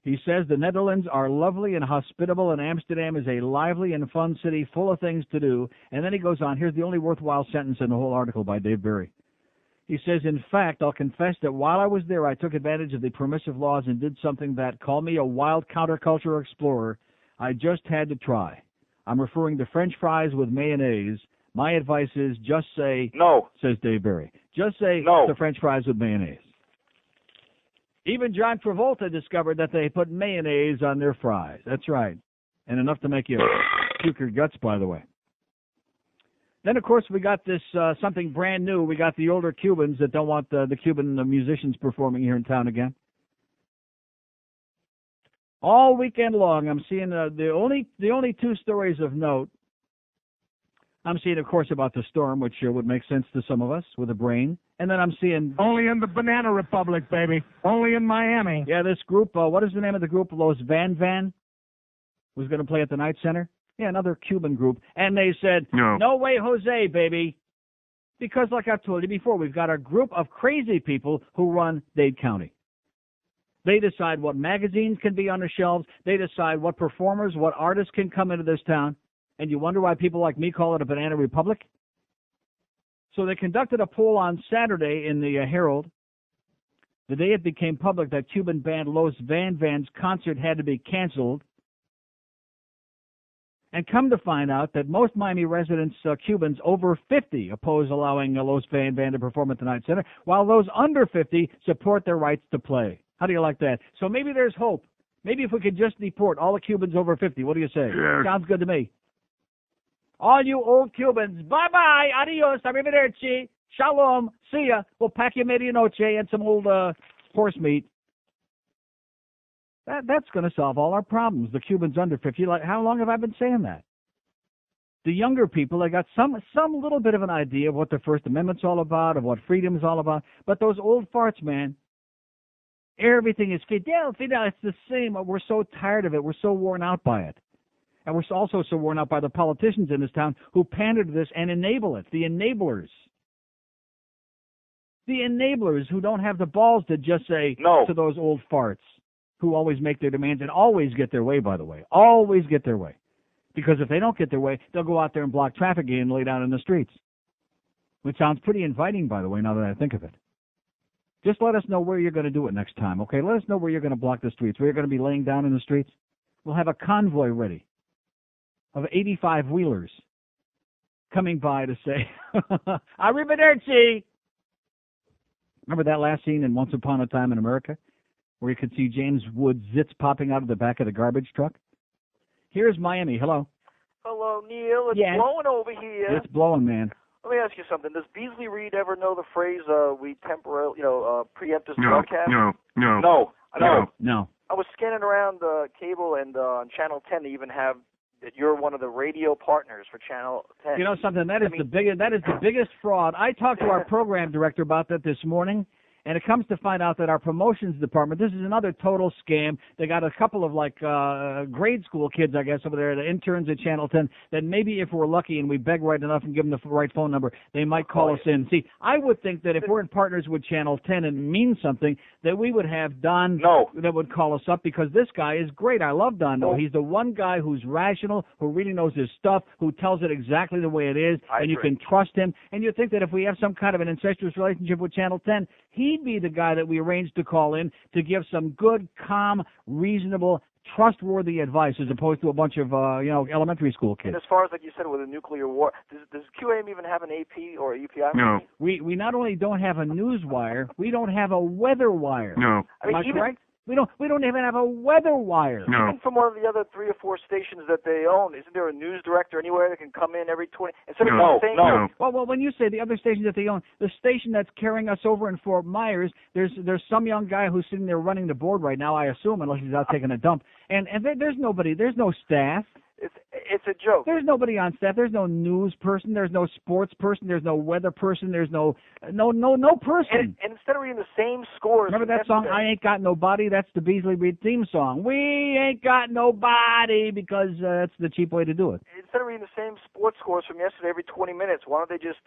He says the Netherlands are lovely and hospitable, and Amsterdam is a lively and fun city full of things to do. And then he goes on. Here's the only worthwhile sentence in the whole article by Dave Barry. He says, in fact, I'll confess that while I was there, I took advantage of the permissive laws and did something that, call me a wild counterculture explorer, I just had to try. I'm referring to French fries with mayonnaise. My advice is just say no, says Dave Barry. Just say no to French fries with mayonnaise. Even John Travolta discovered that they put mayonnaise on their fries. That's right. And enough to make you puke your guts, by the way. Then, of course, we got this something brand new. We got the older Cubans that don't want the Cuban musicians performing here in town again. All weekend long, I'm seeing the only two stories of note. I'm seeing, of course, about the storm, which would make sense to some of us with a brain. And then I'm seeing... Only in the Banana Republic, baby. Only in Miami. Yeah, this group, what is the name of the group? Los Van Van was going to play at the Night Center. Yeah, another Cuban group. And they said, no way, Jose, baby. Because, like I've told you before, we've got a group of crazy people who run Dade County. They decide what magazines can be on the shelves. They decide what performers, what artists can come into this town. And you wonder why people like me call it a Banana Republic? So they conducted a poll on Saturday in the Herald. The day it became public that Cuban band Los Van Van's concert had to be canceled. And come to find out that most Miami residents, Cubans over 50, oppose allowing Los Van Van to perform at the Night Center, while those under 50 support their rights to play. How do you like that? So maybe there's hope. Maybe if we could just deport all the Cubans over 50. What do you say? Yes. Sounds good to me. All you old Cubans, bye-bye, adios, arrivederci, shalom, see ya. We'll pack you medianoche and some old horse meat. That's going to solve all our problems, the Cubans under 50. Like, how long have I been saying that? The younger people, they got some little bit of an idea of what the First Amendment's all about, of what freedom's all about. But those old farts, man, everything is Fidel, it's the same. We're so tired of it. We're so worn out by it. And we're also so worn out by the politicians in this town who pander to this and enable it, the enablers. The enablers who don't have the balls to just say no to those old farts who always make their demands and always get their way, by the way. Always get their way. Because if they don't get their way, they'll go out there and block traffic and lay down in the streets. Which sounds pretty inviting, by the way, now that I think of it. Just let us know where you're going to do it next time, okay? Let us know where you're going to block the streets, where you're going to be laying down in the streets. We'll have a convoy ready of 85-wheelers coming by to say, arrivederci. Remember that last scene in Once Upon a Time in America, where you could see James Woods' zits popping out of the back of the garbage truck? Here's Miami. Hello. Hello, Neil. It's Yeah. blowing over here. It's blowing, man. Let me ask you something. Does Beasley Reed ever know the phrase "we temporarily, preempt this broadcast"? No. No. I was scanning around cable and on Channel 10. They even have that you're one of the radio partners for Channel 10. You know something? That is the biggest fraud. I talked to our program director about that this morning. And it comes to find out that our promotions department, this is another total scam. They got a couple of grade school kids, I guess, over there, the interns at Channel 10, that maybe if we're lucky and we beg right enough and give them the right phone number, they might call us in. See, I would think that if we're in partners with Channel 10 and it means something, that we would have Don that would call us up, because this guy is great. I love Don. He's the one guy who's rational, who really knows his stuff, who tells it exactly the way it is, and you can trust him. And you think that if we have some kind of an incestuous relationship with Channel 10, he'd be the guy that we arranged to call in to give some good, calm, reasonable, trustworthy advice, as opposed to a bunch of elementary school kids. And as far as, like you said, with a nuclear war, does QAM even have an AP or EPI? No. We not only don't have a news wire, we don't have a weather wire. No. Am I correct? We don't even have a weather wire. No. Even from one of the other 3 or 4 stations that they own, isn't there a news director anywhere that can come in every 20? Instead of saying, Well, when you say the other stations that they own, the station that's carrying us over in Fort Myers, there's some young guy who's sitting there running the board right now, I assume, unless he's out taking a dump. And there's nobody, there's no staff. It's a joke. There's nobody on staff. There's no news person. There's no sports person. There's no weather person. There's no person. And instead of reading the same scores, remember that song, I Ain't Got Nobody? That's the Beasley Reed theme song. We ain't got nobody, because that's the cheap way to do it. Instead of reading the same sports scores from yesterday every 20 minutes, why don't they just,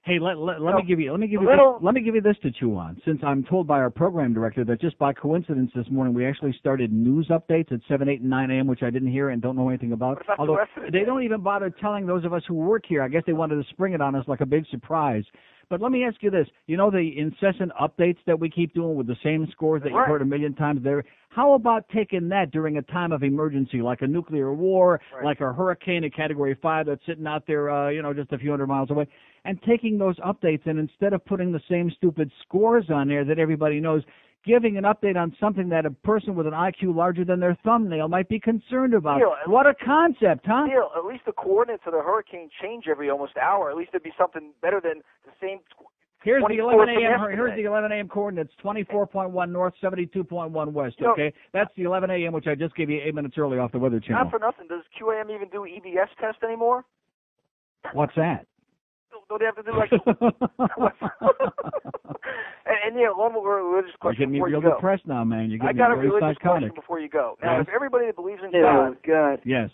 Hey, let me give you this to chew on. Since I'm told by our program director that just by coincidence this morning we actually started news updates at 7, 8, and 9 a.m., which I didn't hear and don't know anything about. Although they don't even bother telling those of us who work here. I guess they wanted to spring it on us like a big surprise. But let me ask you this. You know the incessant updates that we keep doing with the same scores that you've heard a million times there? How about taking that during a time of emergency, like a nuclear war, like a hurricane at Category 5 that's sitting out there, just a few hundred miles away, and taking those updates, and instead of putting the same stupid scores on there that everybody knows, giving an update on something that a person with an IQ larger than their thumbnail might be concerned about. Neil, what a concept, huh? Neil, at least the coordinates of the hurricane change every almost hour. At least it'd be something better than the same. Here's the 11 a.m. Here's the 11 a.m. coordinates: 24.1 north, 72.1 west. Okay, that's the 11 a.m. which I just gave you 8 minutes early off the Weather Channel. Not for nothing. Does QAM even do EBS test anymore? What's that? Don't they have to do and one more religious question. You're getting me real depressed now, man. You're getting I got me a very religious psychotic. question before you go. Now, if everybody that believes in God, yes,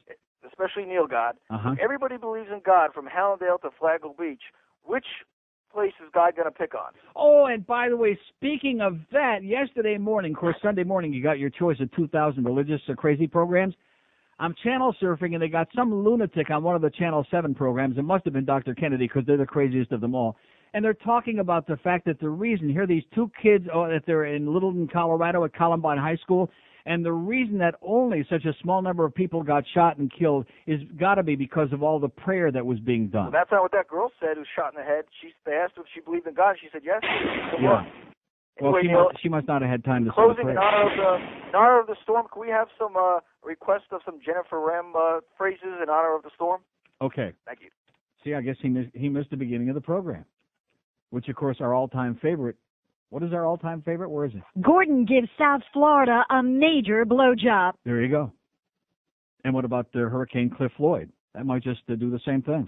especially Neil God, if everybody believes in God from Hallandale to Flagler Beach, which place is God going to pick on? Oh, and by the way, speaking of that, yesterday morning, of course, Sunday morning, you got your choice of 2,000 religious crazy programs. I'm channel surfing, and they got some lunatic on one of the Channel 7 programs. It must have been Dr. Kennedy, because they're the craziest of them all. And they're talking about the fact that the reason, here these 2 kids, that they're in Littleton, Colorado at Columbine High School, and the reason that only such a small number of people got shot and killed is got to be because of all the prayer that was being done. Well, that's not what that girl said who was shot in the head. They asked her if she believed in God. She said yes. Yeah. Well, anyway, she must not have had time to closing in honor of the storm. Can we have some requests of some Jennifer Rem phrases in honor of the storm? Okay. Thank you. See, I guess he missed the beginning of the program, which, of course, our all-time favorite. What is our all-time favorite? Where is it? Gordon gives South Florida a major blowjob. There you go. And what about the Hurricane Floyd? That might just do the same thing.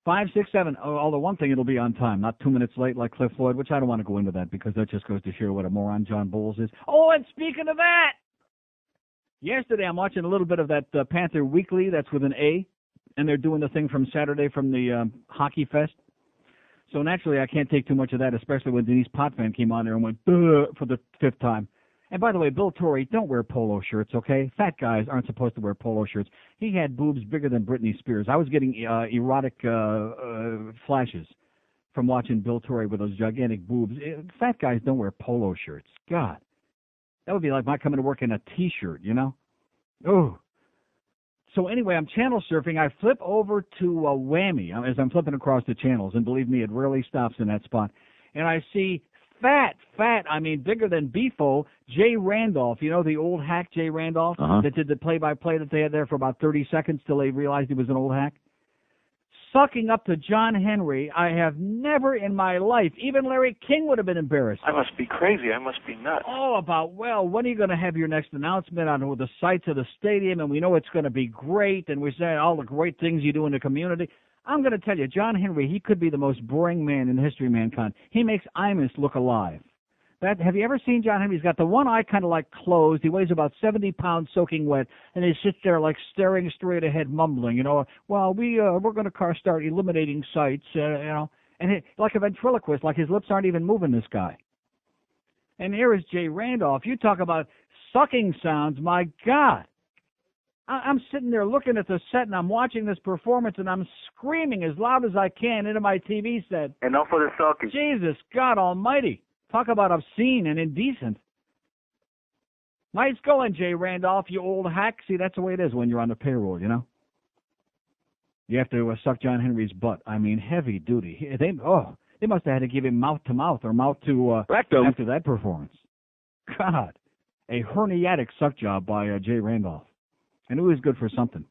5, 6, 7. Although one thing, it'll be on time, not 2 minutes late like Cliff Floyd, which I don't want to go into that because that just goes to show what a moron John Bowles is. Oh, and speaking of that, yesterday I'm watching a little bit of that Panther Weekly. That's with an A, and they're doing the thing from Saturday from the Hockey Fest. So naturally, I can't take too much of that, especially when Denise Potvin came on there and went for the 5th time. And by the way, Bill Torrey, don't wear polo shirts, okay? Fat guys aren't supposed to wear polo shirts. He had boobs bigger than Britney Spears. I was getting erotic flashes from watching Bill Torrey with those gigantic boobs. Fat guys don't wear polo shirts. God. That would be like my coming to work in a T-shirt, you know? Oh. So anyway, I'm channel surfing. I flip over to Whammy as I'm flipping across the channels, and believe me, it rarely stops in that spot. And I see fat, I mean bigger than Beefo, Jay Randolph. You know the old hack Jay Randolph that did the play-by-play that they had there for about 30 seconds till they realized he was an old hack? sucking up to John Henry. I have never in my life, even Larry King would have been embarrassed. I must be crazy. I must be nuts. Oh, about, well, when are you going to have your next announcement on the sites of the stadium? And we know it's going to be great, and we're saying all the great things you do in the community. I'm going to tell you, John Henry, he could be the most boring man in the history of mankind. He makes Imus look alive. Have you ever seen John Henry? He's got the one eye kind of like closed. He weighs about 70 pounds soaking wet, and he sits there like staring straight ahead, mumbling, well, we're going to start eliminating sites, and like a ventriloquist, like his lips aren't even moving, this guy. And here is Jay Randolph. You talk about sucking sounds, my God. I'm sitting there looking at the set, and I'm watching this performance, and I'm screaming as loud as I can into my TV set. Enough for the sucking. Jesus, God almighty. Talk about obscene and indecent. Nice going, Jay Randolph, you old hack. See, that's the way it is when you're on the payroll, You have to suck John Henry's butt. I mean, heavy duty. They must have had to give him mouth-to-mouth or mouth-to rectum after that performance. God, a herniatic suck job by Jay Randolph. And it was good for something.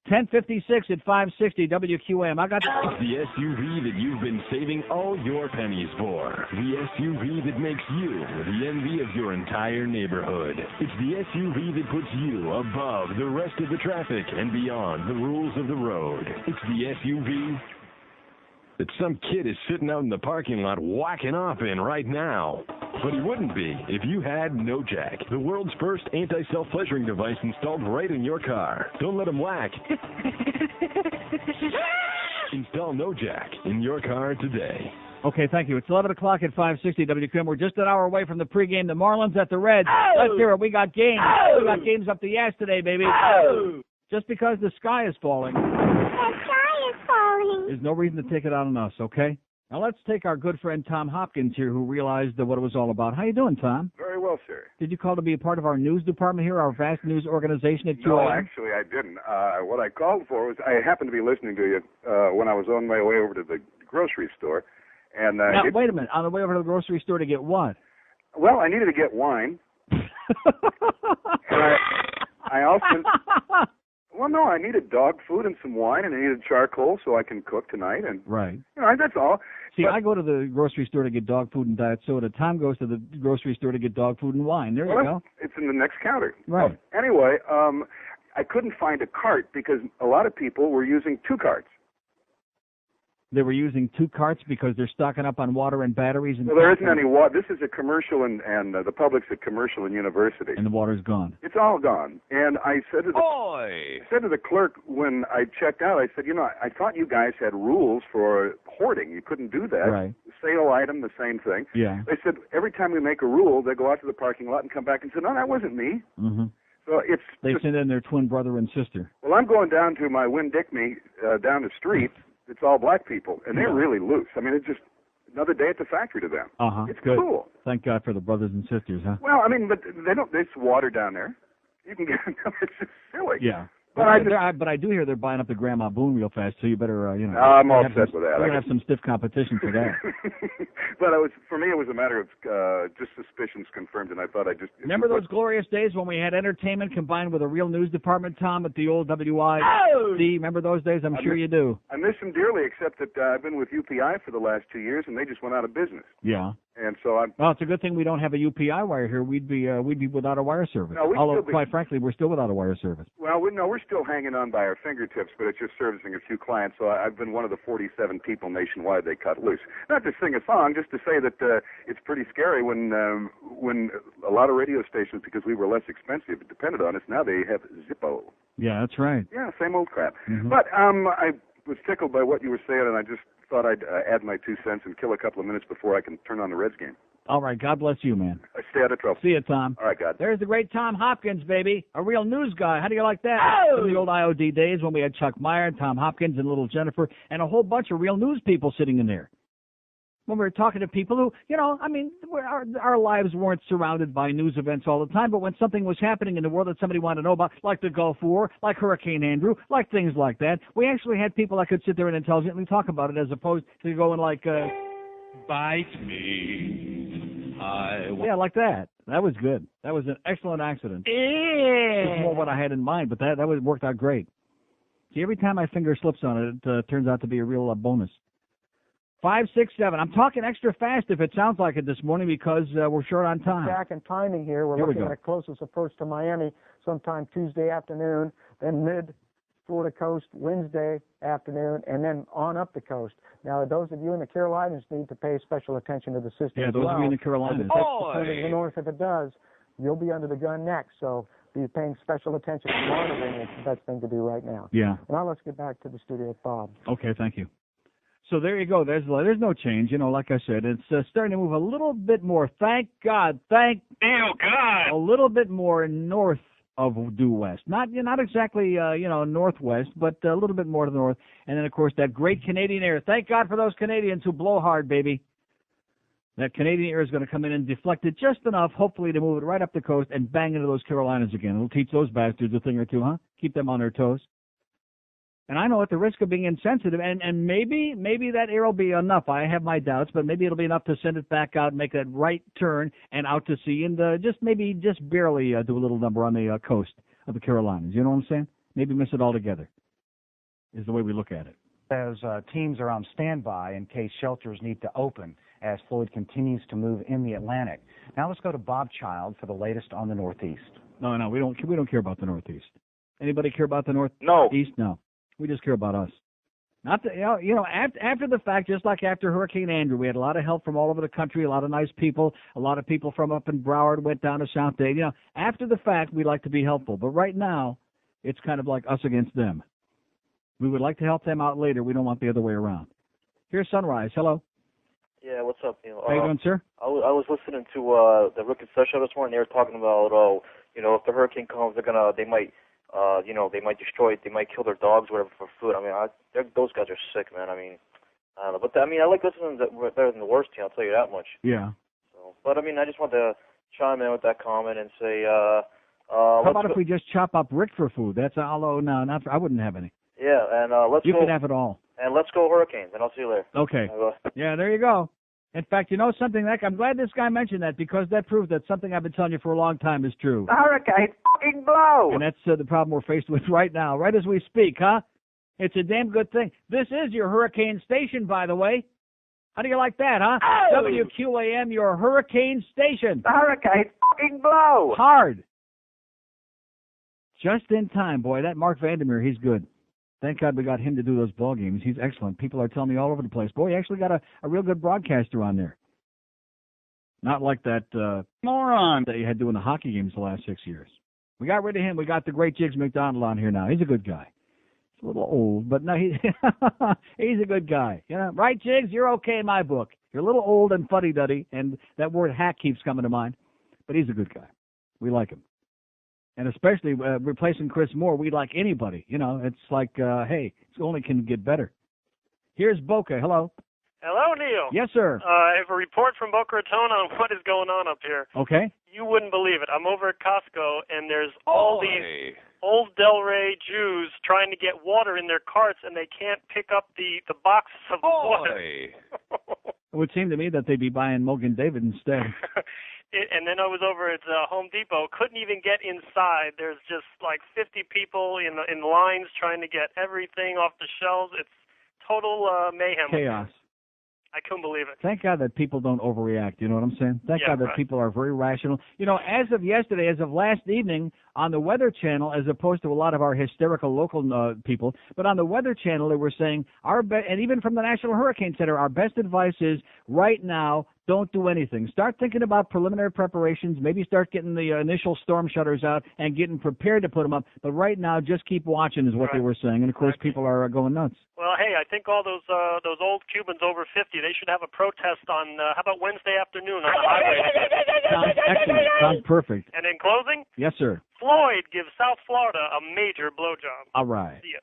1056 at 560 WQAM. I got the SUV that you've been saving all your pennies for. The SUV that makes you the envy of your entire neighborhood. It's the SUV that puts you above the rest of the traffic and beyond the rules of the road. It's the SUV that some kid is sitting out in the parking lot whacking off in right now. But he wouldn't be if you had No Jack, the world's first anti-self-pleasuring device installed right in your car. Don't let him whack. Install No Jack in your car today. Okay, thank you. It's 11 o'clock at 560 WQAM. We're just an hour away from the pregame. The Marlins at the Reds. Let's hear it. We got games. We got games up the ass today, baby. Just because the sky is falling. The sky is falling. There's no reason to take it out on us, okay? Now let's take our good friend Tom Hopkins here, who realized what it was all about. How you doing, Tom? Very well, sir. Did you call to be a part of our news department here, our vast news organization at QAM? No, actually, I didn't. What I called for was I happened to be listening to you when I was on my way over to the grocery store. And now, wait a minute. On the way over to the grocery store to get what? Well, I needed to get wine. And I also... Well, no, I needed dog food and some wine, and I needed charcoal so I can cook tonight. And right. That's all. See, I go to the grocery store to get dog food and diet soda. Tom goes to the grocery store to get dog food and wine. There you go. It's in the next counter. Right. Anyway, I couldn't find a cart because a lot of people were using two carts. They were using two carts because they're stocking up on water and batteries. And well, there isn't any water. This is a commercial, and the public's a commercial and university. And the water's gone. It's all gone. And I said to the clerk when I checked out, I said, I thought you guys had rules for hoarding. You couldn't do that. Right. Sale item, the same thing. Yeah. They said every time we make a rule, they go out to the parking lot and come back and say, no, that wasn't me. Mm-hmm. So they send in their twin brother and sister. Well, I'm going down to my Winn-Dixie down the street. It's all black people, and they're really loose. I mean, it's just another day at the factory to them. It's good. Cool. Thank God for the brothers and sisters, huh? Well, I mean, but they don't. There's water down there. You can get. It's just silly. Yeah. But I do hear they're buying up the Grandma Boone real fast, so you better, I'm all set with that. We're going to have some stiff competition for that. But for me, it was a matter of just suspicions confirmed, and I thought I'd just... Remember those glorious days when we had entertainment combined with a real news department, Tom, at the old WIOD? Remember those days? I'm sure you do. I miss them dearly, except that I've been with UPI for the last 2 years, and they just went out of business. Yeah. And so Well, it's a good thing we don't have a UPI wire here. We'd be without a wire service. No, although, quite frankly, we're still without a wire service. Well, we're still hanging on by our fingertips, but it's just servicing a few clients. So I've been one of the 47 people nationwide they cut loose. Not to sing a song, just to say that it's pretty scary when a lot of radio stations, because we were less expensive, depended on us. Now they have Zippo. Yeah, that's right. Yeah, same old crap. Mm-hmm. But I was tickled by what you were saying, and I just thought I'd add my 2 cents and kill a couple of minutes before I can turn on the Reds game. All right, God bless you, man. Stay out of trouble. See you, Tom. All right, God. There's the great Tom Hopkins, baby. A real news guy. How do you like that? From the old IOD days when we had Chuck Meyer, Tom Hopkins, and little Jennifer, and a whole bunch of real news people sitting in there. When we were talking to people who, our lives weren't surrounded by news events all the time, but when something was happening in the world that somebody wanted to know about, like the Gulf War, like Hurricane Andrew, like things like that, we actually had people that could sit there and intelligently talk about it as opposed to going like, bite me. Yeah, like that. That was good. That was an excellent accident. It's more what I had in mind, but that worked out great. See, every time my finger slips on it, it turns out to be a real bonus. 567. I'm talking extra fast if it sounds like it this morning because we're short on time. Back in timing here. We're looking at a closest approach to Miami sometime Tuesday afternoon, then mid-Florida coast Wednesday afternoon, and then on up the coast. Now, those of you in the Carolinas need to pay special attention to the system. Yeah, those of you in the Carolinas. To the north, if it does, you'll be under the gun next. So be paying special attention to monitoring. It's the best thing to do right now. Yeah. Now let's get back to the studio with Bob. Okay, thank you. So there you go. There's no change. Like I said, it's starting to move a little bit more. Thank God. Thank God. A little bit more north of due west. Not exactly northwest, but a little bit more to the north. And then of course that great Canadian air. Thank God for those Canadians who blow hard, baby. That Canadian air is going to come in and deflect it just enough, hopefully, to move it right up the coast and bang into those Carolinas again. It'll teach those bastards a thing or two, huh? Keep them on their toes. And I know at the risk of being insensitive, and maybe that air will be enough. I have my doubts, but maybe it'll be enough to send it back out and make that right turn and out to sea and just barely do a little number on the coast of the Carolinas. You know what I'm saying? Maybe miss it altogether is the way we look at it. As teams are on standby in case shelters need to open as Floyd continues to move in the Atlantic. Now let's go to Bob Child for the latest on the Northeast. No, we don't care about the Northeast. Anybody care about the Northeast? No. We just care about us. Not the, after the fact, just like after Hurricane Andrew, we had a lot of help from all over the country, a lot of nice people, a lot of people from up in Broward went down to South Dade. After the fact, we like to be helpful. But right now, it's kind of like us against them. We would like to help them out later. We don't want the other way around. Here's Sunrise. Hello. Yeah, what's up, Neil? How you doing, sir? I was listening to the Rick and Seth show this morning. They were talking about, if the hurricane comes, they might destroy it. They might kill their dogs, whatever, for food. I mean, those guys are sick, man. I mean, I don't know. But I like listening to that better than the worst team. I'll tell you that much. Yeah. So, but I mean, I just wanted to chime in with that comment and say, how about if we just chop up Rick for food? I wouldn't have any. Yeah, and You can have it all. And let's go Hurricanes, and I'll see you later. Okay. Yeah, there you go. In fact, something I'm glad this guy mentioned that because that proves that something I've been telling you for a long time is true. The hurricanes fucking blow. And that's the problem we're faced with right now, right as we speak, huh? It's a damn good thing. This is your hurricane station, by the way. How do you like that, huh? Oh. WQAM, your hurricane station. The hurricanes fucking blow. Hard. Just in time, boy. That Mark Vandermeer, he's good. Thank God we got him to do those ball games. He's excellent. People are telling me all over the place, boy, you actually got a real good broadcaster on there. Not like that moron that you had doing the hockey games the last 6 years. We got rid of him. We got the great Jiggs McDonald on here now. He's a good guy. He's a little old, but no, he's a good guy. Right, Jiggs? You're okay in my book. You're a little old and fuddy-duddy, and that word hack keeps coming to mind. But he's a good guy. We like him. And especially replacing Chris Moore, we like anybody. It's like, hey, it only can get better. Here's Boca. Hello. Hello, Neil. Yes, sir. I have a report from Boca Raton on what is going on up here. Okay. You wouldn't believe it. I'm over at Costco, and there's all these old Delray Jews trying to get water in their carts, and they can't pick up the boxes of water. It would seem to me that they'd be buying Mogan David instead. And then I was over at Home Depot, couldn't even get inside. There's just like 50 people in lines trying to get everything off the shelves. It's total mayhem. Chaos. I couldn't believe it. Thank God that people don't overreact. You know what I'm saying? Thank God that people are very rational. As of yesterday, as of last evening, on the Weather Channel, as opposed to a lot of our hysterical local people, but on the Weather Channel, they were saying, and even from the National Hurricane Center, our best advice is right now, don't do anything. Start thinking about preliminary preparations. Maybe start getting the initial storm shutters out and getting prepared to put them up. But right now, just keep watching is what they were saying. And, of course, people are going nuts. Well, hey, I think all those old Cubans over 50, they should have a protest on, how about Wednesday afternoon on the highway? Sounds excellent. Sounds perfect. And in closing? Yes, sir. Floyd gives South Florida a major blowjob. All right. See ya.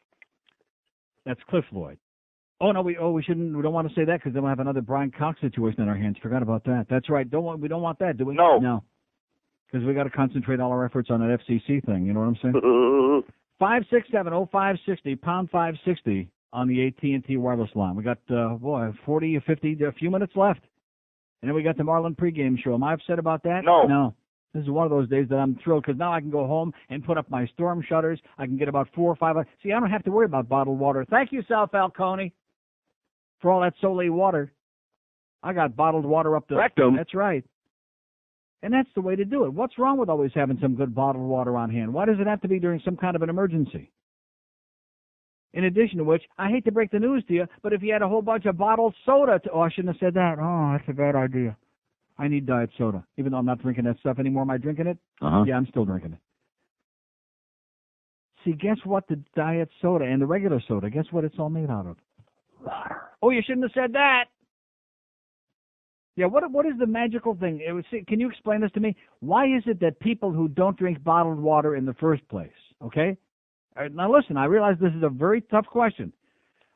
That's Cliff Floyd. Oh no, we shouldn't. We don't want to say that because then we'll have another Brian Cox situation in our hands. Forgot about that. That's right. We don't want that, do we? No. Because we got to concentrate all our efforts on that FCC thing. You know what I'm saying? 567-0560 pound 560 on the AT&T wireless line. We got 40 or 50, a few minutes left, and then we got the Marlin pregame show. Am I upset about that? No. No. This is one of those days that I'm thrilled because now I can go home and put up my storm shutters. I can get about 4 or 5. See, I don't have to worry about bottled water. Thank you, Sal Falcone, for all that Soleil water. I got bottled water up the rectum. That's right. And that's the way to do it. What's wrong with always having some good bottled water on hand? Why does it have to be during some kind of an emergency? In addition to which, I hate to break the news to you, but if you had a whole bunch of bottled soda, I shouldn't have said that. Oh, that's a bad idea. I need diet soda. Even though I'm not drinking that stuff anymore, am I drinking it? Yeah, I'm still drinking it. See, guess what? The diet soda and the regular soda, guess what it's all made out of? Water. Oh, you shouldn't have said that. Yeah, what is the magical thing? Can you explain this to me? Why is it that people who don't drink bottled water in the first place, okay? Now listen, I realize this is a very tough question.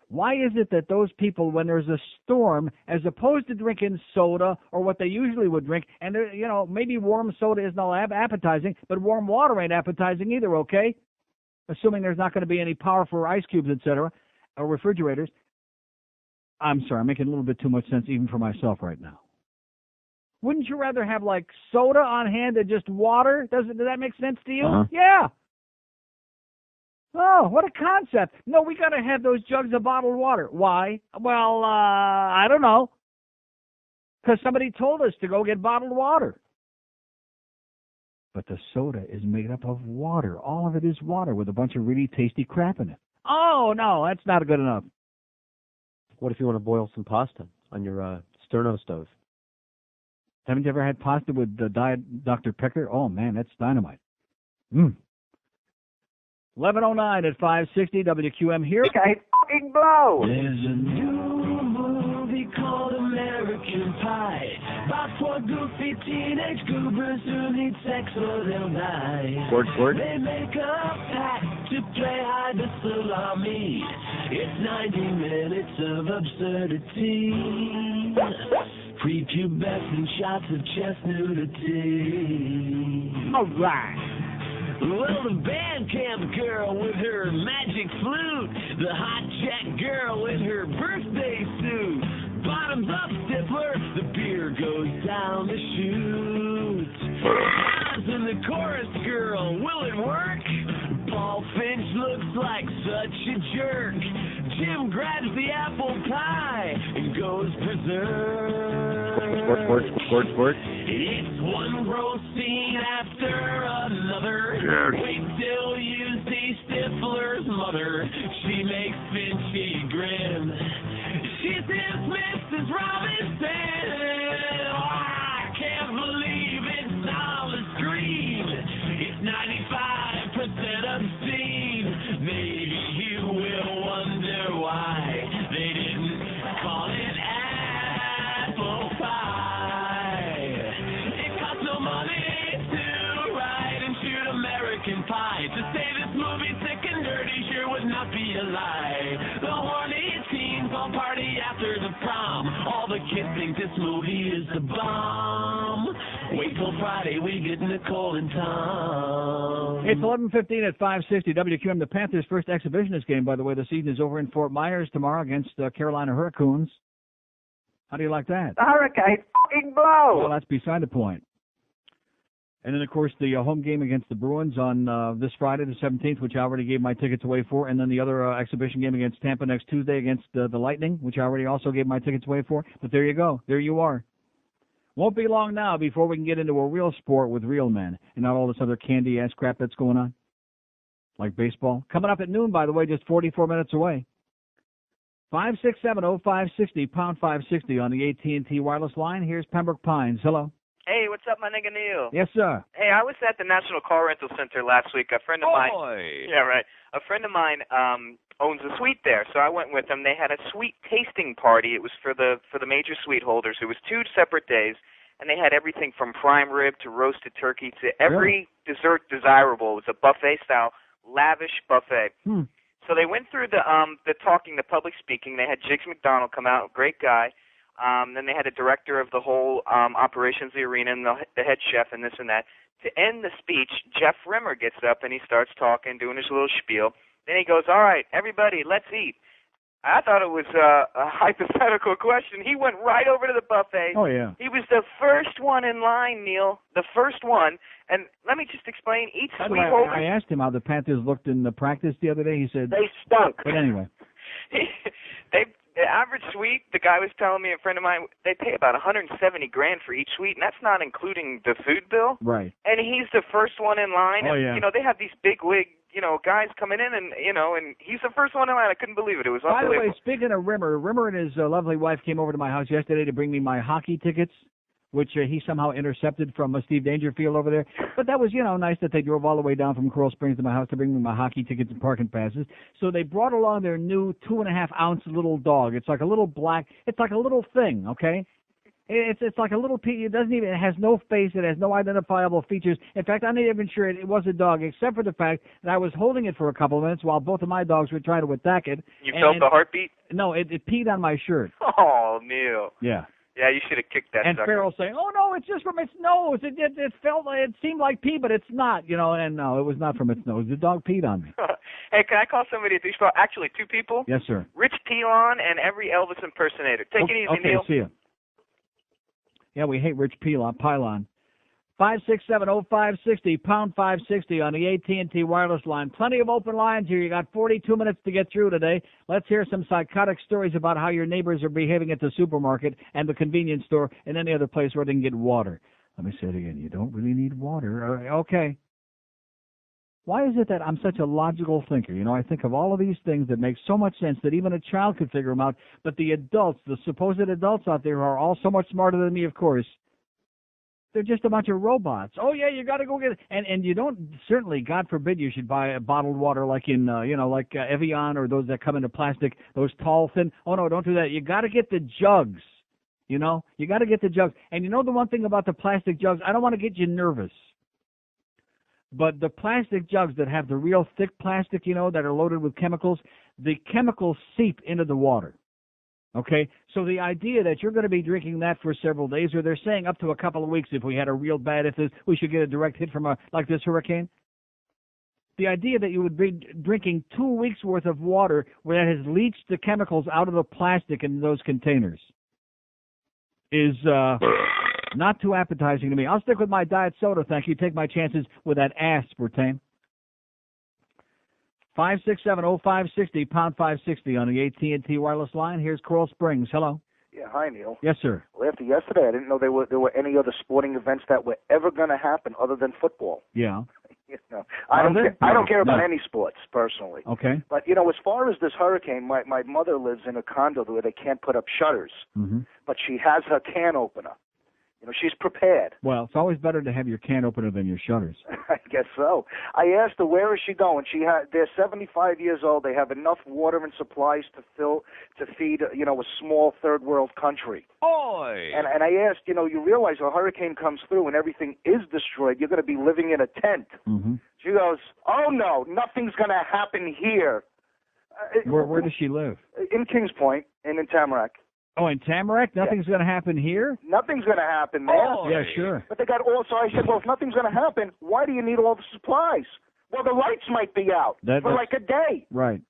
Why is it that those people, when there's a storm, as opposed to drinking soda or what they usually would drink, and maybe warm soda isn't all appetizing, but warm water ain't appetizing either, okay? Assuming there's not going to be any power for ice cubes, etc., or refrigerators. I'm sorry, I'm making a little bit too much sense even for myself right now. Wouldn't you rather have, like, soda on hand than just water? Does that make sense to you? Yeah. Oh, what a concept. No, we got to have those jugs of bottled water. Why? Well, I don't know. Because somebody told us to go get bottled water. But the soda is made up of water. All of it is water with a bunch of really tasty crap in it. Oh, no, that's not good enough. What if you want to boil some pasta on your sterno stove? Haven't you ever had pasta with Diet Dr. Pepper? Oh, man, that's dynamite. 11:09 at 560 WQAM here. I fucking blow. There's a new movie called American Pie. About 4 goofy teenage goobers who need sex or they'll die. Squirt. They make a pact to play hide the salami. It's 90 minutes of absurdity. Prepubescent shots of chest nudity. All right. Well, the band camp girl with her magic flute, the hot jack girl in her birthday suit, bottoms up stippler, the beer goes down the chute. And the chorus girl, will it work? Paul Finch looks like such a jerk. Jim grabs the apple pie and goes berserk. Squirt. It's one gross scene after another. Yes. Wait till you see Stifler's mother. She makes Finchy grin. She's his Mrs. Robinson. Oh, I can't believe it's on the screen. It's 95% obscene. Maybe you will wonder why they didn't call it apple pie. It cost no money to write and shoot American Pie. To say this movie's sick and dirty sure would not be a lie. The horny teens all party after the prom. All the kids think this movie is the bomb. Wait till Friday, we get Nicole and Tom. It's 11:15 at 560 WQAM. The Panthers' first exhibitionist game, by the way, this season is over in Fort Myers tomorrow against Carolina Hurricanes. How do you like that? The Hurricane fucking blow. Well, that's beside the point. And then, of course, the home game against the Bruins on this Friday, the 17th, which I already gave my tickets away for. And then the other exhibition game against Tampa next Tuesday against the Lightning, which I already also gave my tickets away for. But there you go. There you are. Won't be long now before we can get into a real sport with real men and not all this other candy-ass crap that's going on, like baseball. Coming up at noon, by the way, just 44 minutes away. 567-0560, pound 560 on the AT&T wireless line. Here's Pembroke Pines. Hello. Hey, what's up, my nigga Neil? Yes, sir. Hey, I was at the National Car Rental Center last week. A friend of mine. Yeah, right. A friend of mine owns a suite there, so I went with him. They had a sweet tasting party. It was for the major suite holders. It was 2 separate days, and they had everything from prime rib to roasted turkey to every dessert desirable. It was a buffet-style, lavish buffet. So they went through the talking, the public speaking. They had Jiggs McDonald come out, great guy. Then they had a director of the whole operations, the arena, and the head chef, and this and that. To end the speech, Jeff Rimmer gets up and he starts talking, doing his little spiel. Then he goes, all right, everybody, let's eat. I thought it was a hypothetical question. He went right over to the buffet. Oh, yeah. He was the first one in line, Neil. The first one. And let me just explain. Each suite holder... I asked him how the Panthers looked in the practice the other day. He said... They stunk. But anyway. The average suite, the guy was telling me, a friend of mine, they pay about $170,000 for each suite, and that's not including the food bill. Right. And he's the first one in line. Oh, and, yeah. You know, they have these big wig, you know, guys coming in, and, you know, and he's the first one in line. I couldn't believe it. It was By the unbelievable. way, speaking of Rimmer and his lovely wife came over to my house yesterday to bring me my hockey tickets, which he somehow intercepted from Steve Dangerfield over there. But that was, you know, nice that they drove all the way down from Coral Springs to my house to bring me my hockey tickets and parking passes. So they brought along their new 2.5-ounce little dog. It's like a little black, it's like a little thing, okay? It's like a little pea. It has no face. It has no identifiable features. In fact, I'm not even sure it was a dog, except for the fact that I was holding it for a couple of minutes while both of my dogs were trying to attack it. You felt the heartbeat? No, it peed on my shirt. Oh, Neil. Yeah. Yeah, you should have kicked that And sucker. Farrell saying, "Oh no, it's just from its nose. It seemed like pee, but it's not." You know, and no, it was not from its nose. The dog peed on me. Hey, can I call somebody a douchebag? Actually, two people. Yes, sir. Rich Pilon and every Elvis impersonator. Take it easy, okay, Neil. see ya. Yeah, we hate Rich Pylon. 5670560, pound 560 on the AT&T wireless line. Plenty of open lines here. You got 42 minutes to get through today. Let's hear some psychotic stories about how your neighbors are behaving at the supermarket and the convenience store and any other place where they can get water. Let me say it again. You don't really need water. Okay. Why is it that I'm such a logical thinker? You know, I think of all of these things that make so much sense that even a child could figure them out, but the adults, the supposed adults out there are all so much smarter than me, of course. They're just a bunch of robots. Oh, yeah, you got to go get it. And you don't, certainly, God forbid, you should buy a bottled water like in, like Evian or those that come into plastic, those tall, thin. Oh, no, don't do that. You got to get the jugs. You know, you got to get the jugs. And you know the one thing about the plastic jugs, I don't want to get you nervous. But the plastic jugs that have the real thick plastic, you know, that are loaded with chemicals, the chemicals seep into the water. Okay? So the idea that you're going to be drinking that for several days, or they're saying up to a couple of weeks if we had a real bad, we should get a direct hit from like this hurricane. The idea that you would be drinking 2 weeks worth of water where that has leached the chemicals out of the plastic in those containers is not too appetizing to me. I'll stick with my diet soda, thank you. Take my chances with that aspartame. 5670560, pound 560 on the AT&T wireless line. Here's Coral Springs. Hello. Yeah, hi, Neil. Yes, sir. Well, after yesterday, I didn't know there were any other sporting events that were ever going to happen other than football. Yeah. You know, I don't care about any sports personally. Okay. But you know, as far as this hurricane, my mother lives in a condo where they can't put up shutters, but she has her can opener. You know, she's prepared. Well, it's always better to have your can opener than your shutters. I guess so. I asked her, where is she going? They're 75 years old. They have enough water and supplies to feed, you know, a small third world country. Oi! And I asked, you know, you realize a hurricane comes through and everything is destroyed. You're going to be living in a tent. She goes, oh no, nothing's going to happen here. Where does she live? In Kings Point and in Tamarack. Oh, in Tamarack? Nothing's going to happen here? Nothing's going to happen there. Oh, yeah, sure. But they got all, so I said, well, if nothing's going to happen, why do you need all the supplies? Well, the lights might be out for like a day. Right.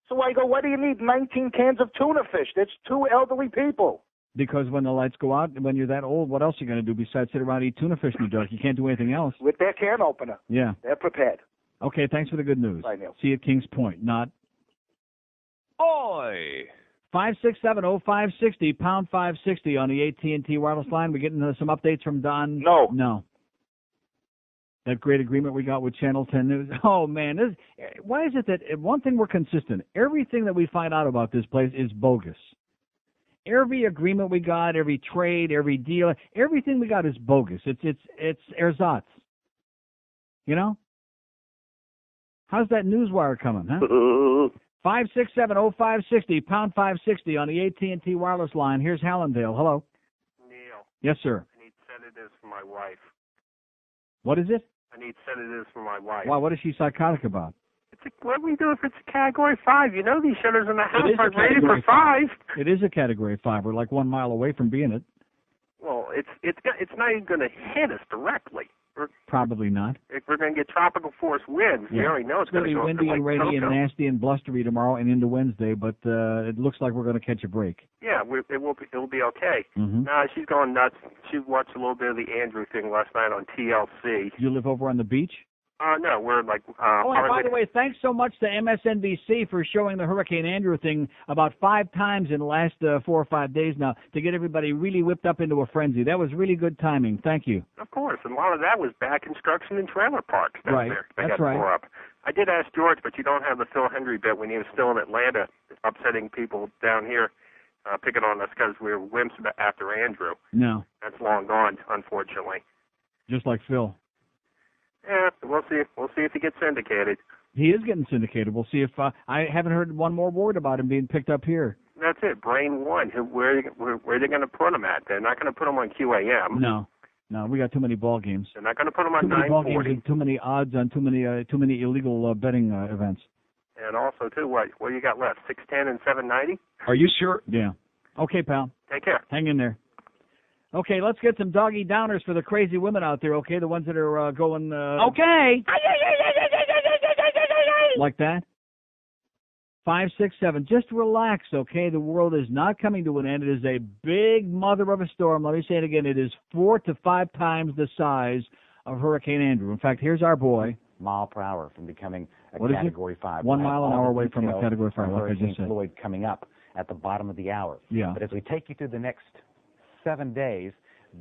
So I go, why do you need 19 cans of tuna fish? That's 2 elderly people. Because when the lights go out, when you're that old, what else are you going to do besides sit around and eat tuna fish in the dark? You can't do anything else. With their can opener. Yeah. They're prepared. Okay, thanks for the good news. Bye, Neil. See you at Kings Point, not... Oi! 5670560, pound 560 on the AT&T wireless line. We're getting some updates from Don. No. That great agreement we got with Channel 10 News. Oh, man. Why is it that one thing we're consistent? Everything that we find out about this place is bogus. Every agreement we got, every trade, every deal, everything we got is bogus. It's ersatz. You know? How's that newswire coming, huh? 5670560, pound 560 on the AT&T wireless line. Here's Hallandale. Hello. Neil. Yes, sir. I need sedatives for my wife. What is it? I need sedatives for my wife. Why? What is she psychotic about? What do we do if it's a Category 5? You know these shutters in the house are rated for 5. It is a Category 5. We're like 1 mile away from being it. Well, it's not even going to hit us directly. Probably not. We're going to get tropical force winds. Yeah. We already know it's going to be go windy and rainy and nasty and blustery tomorrow and into Wednesday, but it looks like we're going to catch a break. Yeah, it'll be okay. Mm-hmm. No, she's going nuts. She watched a little bit of the Andrew thing last night on TLC. You live over on the beach? No, we're like... and by the way, thanks so much to MSNBC for showing the Hurricane Andrew thing about 5 times in the last 4 or 5 days now to get everybody really whipped up into a frenzy. That was really good timing. Thank you. Of course, and a lot of that was bad construction in trailer parks down right. there. That's got right. Tore up. I did ask George, but you don't have the Phil Hendry bit when he was still in Atlanta, upsetting people down here, picking on us because we were wimps after Andrew. No. That's long gone, unfortunately. Just like Phil. Yeah, we'll see. We'll see if he gets syndicated. He is getting syndicated. We'll see if I haven't heard one more word about him being picked up here. That's it. Brain one. Where are they going to put him at? They're not going to put him on QAM. No, we got too many ball games. They're not going to put him on too many 940. ball games and too many odds on too many illegal betting events. And also too, what you got left? 610 and 790. Are you sure? Yeah. Okay, pal. Take care. Hang in there. Okay, let's get some doggy downers for the crazy women out there, okay? The ones that are going... Okay! Like that? 5, 6, 7. Just relax, okay? The world is not coming to an end. It is a big mother of a storm. Let me say it again. It is 4 to 5 times the size of Hurricane Andrew. In fact, here's our boy. Mile per hour from becoming a What is Category 5. 1 mile an hour away from a Category 5, like I just said. Floyd coming up at the bottom of the hour. Yeah. But as we take you through the next 7 days,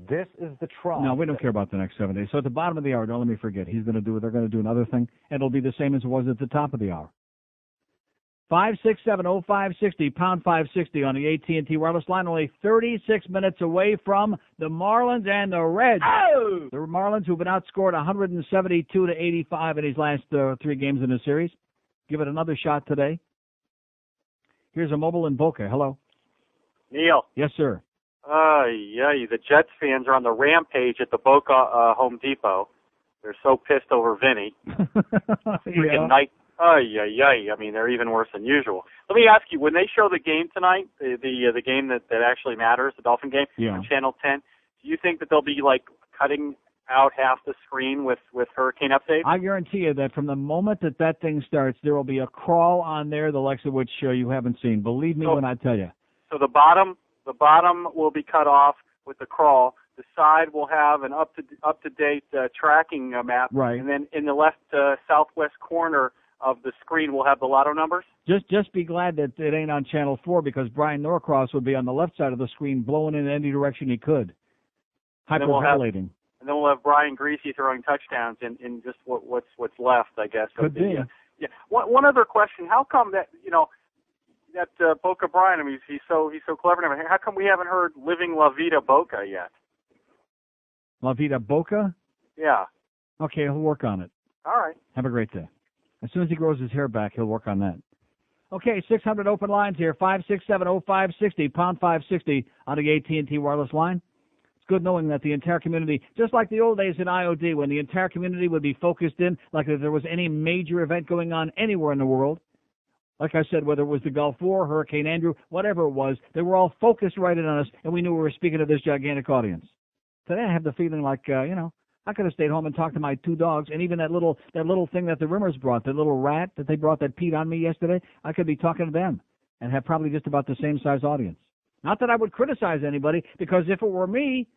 this is the trough. No, we don't care about the next 7 days. So at the bottom of the hour, don't let me forget, they're going to do another thing, and it'll be the same as it was at the top of the hour. 567-0560, pound 560 on the AT&T wireless line, only 36 minutes away from the Marlins and the Reds. Oh! The Marlins, who've been outscored 172-85 in these last 3 games in the series. Give it another shot today. Here's a mobile in Boca. Hello. Neil. Yes, sir. The Jets fans are on the rampage at the Boca Home Depot. They're so pissed over Vinny. Freaking night. I mean, they're even worse than usual. Let me ask you, when they show the game tonight, the game that actually matters, the Dolphin game, on Channel 10, do you think that they'll be, like, cutting out half the screen with hurricane updates? I guarantee you that from the moment that thing starts, there will be a crawl on there, the likes of which you haven't seen. Believe me when I tell you. So the bottom will be cut off with the crawl. The side will have an up-to-date tracking map. Right. And then in the left southwest corner of the screen, we'll have the lotto numbers. Just be glad that it ain't on Channel 4, because Brian Norcross would be on the left side of the screen blowing in any direction he could. Hyperventilating. And then we'll have Brian Greasy throwing touchdowns in just what's left, I guess. Could be. Yeah. One other question: how come that that Boca Brian? I mean, he's so clever and everything. How come we haven't heard "Living La Vida Boca" yet? La Vida Boca? Yeah. Okay, he'll work on it. All right. Have a great day. As soon as he grows his hair back, he'll work on that. Okay, 600 open lines here. 567-0560, pound 560 on the AT&T wireless line. It's good knowing that the entire community, just like the old days in IOD, when the entire community would be focused in, like if there was any major event going on anywhere in the world, like I said, whether it was the Gulf War, Hurricane Andrew, whatever it was, they were all focused right in on us, and we knew we were speaking to this gigantic audience. Today I have the feeling like, I could have stayed home and talked to my 2 dogs, and even that little thing that the Rimmers brought, that little rat that they brought that peed on me yesterday, I could be talking to them and have probably just about the same size audience. Not that I would criticize anybody, because if it were me,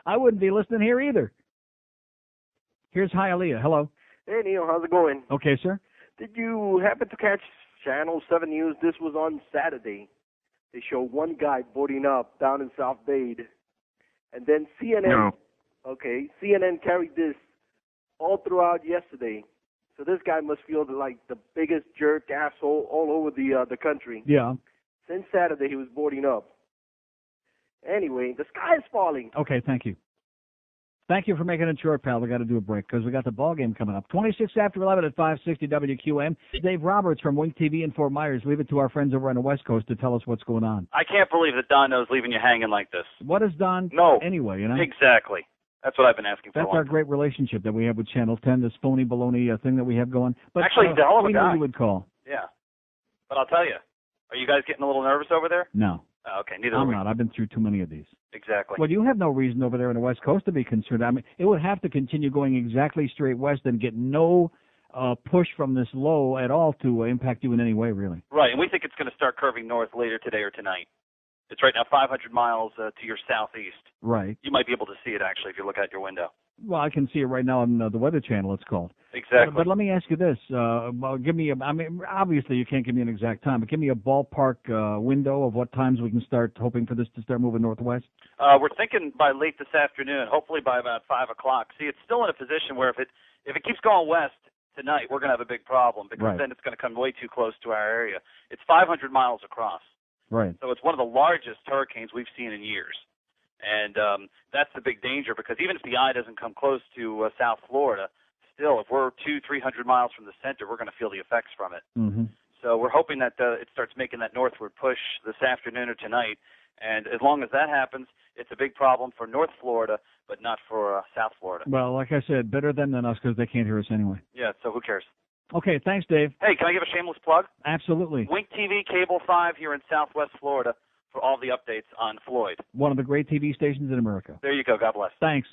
I wouldn't be listening here either. Here's Hialeah. Hello. Hey, Neil, how's it going? Okay, sir. Did you happen to catch Channel 7 News? This was on Saturday. They show one guy boarding up down in South Dade. And then CNN, No. Okay, CNN carried this all throughout yesterday. So this guy must feel like the biggest jerk asshole all over the country. Yeah. Since Saturday, he was boarding up. Anyway, the sky is falling. Okay, thank you. Thank you for making it short, pal. We got to do a break because we got the ball game coming up. 26 after 11 at 560 WQAM. Dave Roberts from Wink TV in Fort Myers. Leave it to our friends over on the West Coast to tell us what's going on. I can't believe that Don knows leaving you hanging like this. What has Don anyway, Exactly. That's what I've been asking for. That's our great relationship that we have with Channel 10, this phony baloney thing that we have going. But actually, he's a hell of a we guy. knew you would call. Yeah. But I'll tell you, are you guys getting a little nervous over there? No. Okay, neither I'm are we. not. I've been through too many of these. Exactly. Well, you have no reason over there on the West Coast to be concerned. I mean, it would have to continue going exactly straight west and get no push from this low at all to impact you in any way, really. Right, and we think it's going to start curving north later today or tonight. It's right now 500 miles to your southeast. Right. You might be able to see it, actually, if you look out your window. Well, I can see it right now on the Weather Channel, it's called. Exactly. But let me ask you this. Give me I mean, obviously you can't give me an exact time, but give me a ballpark window of what times we can start hoping for this to start moving northwest. We're thinking by late this afternoon, hopefully by about 5 o'clock. See, it's still in a position where if it keeps going west tonight, we're going to have a big problem because then it's going to come way too close to our area. It's 500 miles across. Right. So it's one of the largest hurricanes we've seen in years. And that's the big danger because even if the eye doesn't come close to South Florida, still, if we're 200-300 miles from the center, we're going to feel the effects from it. Mm-hmm. So we're hoping that it starts making that northward push this afternoon or tonight. And as long as that happens, it's a big problem for North Florida, but not for South Florida. Well, like I said, better them than us because they can't hear us anyway. Yeah, so who cares? Okay, thanks, Dave. Hey, can I give a shameless plug? Absolutely. Wink TV Cable 5 here in Southwest Florida for all the updates on Floyd. One of the great TV stations in America. There you go. God bless. Thanks.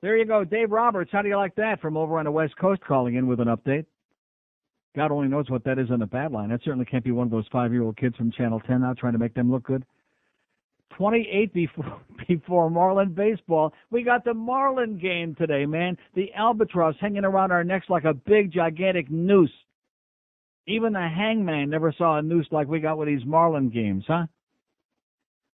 There you go. Dave Roberts, how do you like that from over on the West Coast calling in with an update? God only knows what that is on the bad line. That certainly can't be one of those 5-year-old kids from Channel 10 now trying to make them look good. 28 before Marlin baseball. We got the Marlin game today, man. The albatross hanging around our necks like a big, gigantic noose. Even the hangman never saw a noose like we got with these Marlin games, huh?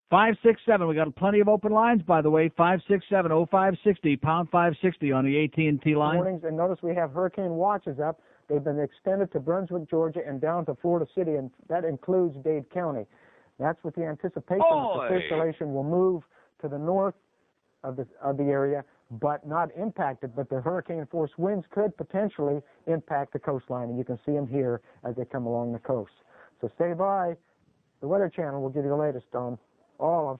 567. We got plenty of open lines, by the way. 567-0560, pound 560 on the AT&T line. Mornings, and notice we have hurricane watches up. They've been extended to Brunswick, Georgia, and down to Florida City, and that includes Dade County. That's with the anticipation that the circulation will move to the north of the area, but not impacted. But the hurricane-force winds could potentially impact the coastline, and you can see them here as they come along the coast. So stay by. The Weather Channel will give you the latest on all of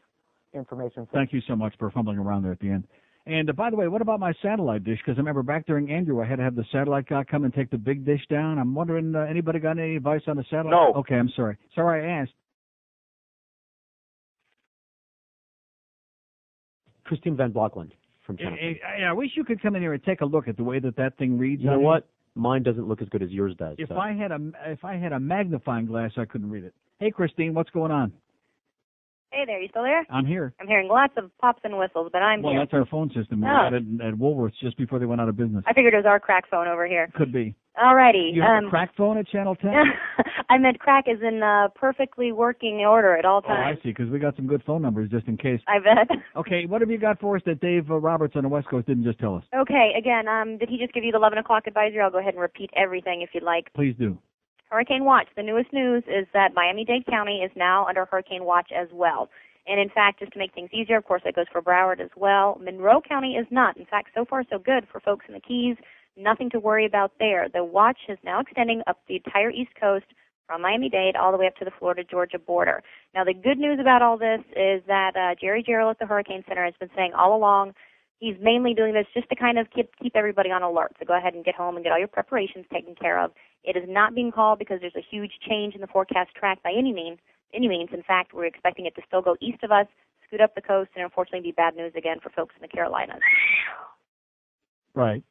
information. Thank you so much for fumbling around there at the end. And by the way, what about my satellite dish? Because I remember back during Andrew, I had to have the satellite guy come and take the big dish down. I'm wondering, anybody got any advice on the satellite? No. Okay, I'm sorry. Sorry I asked. Christine Van Blockland from Channel 10. I wish you could come in here and take a look at the way that thing reads. You know what? Mine doesn't look as good as yours does. If so. I had a magnifying glass, I couldn't read it. Hey, Christine, what's going on? Hey there, you still there? I'm here. I'm hearing lots of pops and whistles, but I'm well, here. That's our phone system. We got it at Woolworths just before they went out of business. I figured it was our crack phone over here. Could be. Alrighty. You have a crack phone at Channel 10? I meant crack is in perfectly working order at all times. Oh, I see, because we got some good phone numbers just in case. I bet. Okay, what have you got for us that Dave Roberts on the West Coast didn't just tell us? Okay, again, did he just give you the 11 o'clock advisory? I'll go ahead and repeat everything if you'd like. Please do. Hurricane watch. The newest news is that Miami-Dade County is now under hurricane watch as well. And in fact, just to make things easier, of course, that goes for Broward as well. Monroe County is not. In fact, so far so good for folks in the Keys. Nothing to worry about there. The watch is now extending up the entire East Coast from Miami-Dade all the way up to the Florida-Georgia border. Now, the good news about all this is that Jerry Jarrell at the Hurricane Center has been saying all along he's mainly doing this just to kind of keep everybody on alert. So go ahead and get home and get all your preparations taken care of. It is not being called because there's a huge change in the forecast track by any means. In fact, we're expecting it to still go east of us, scoot up the coast, and unfortunately be bad news again for folks in the Carolinas. Right.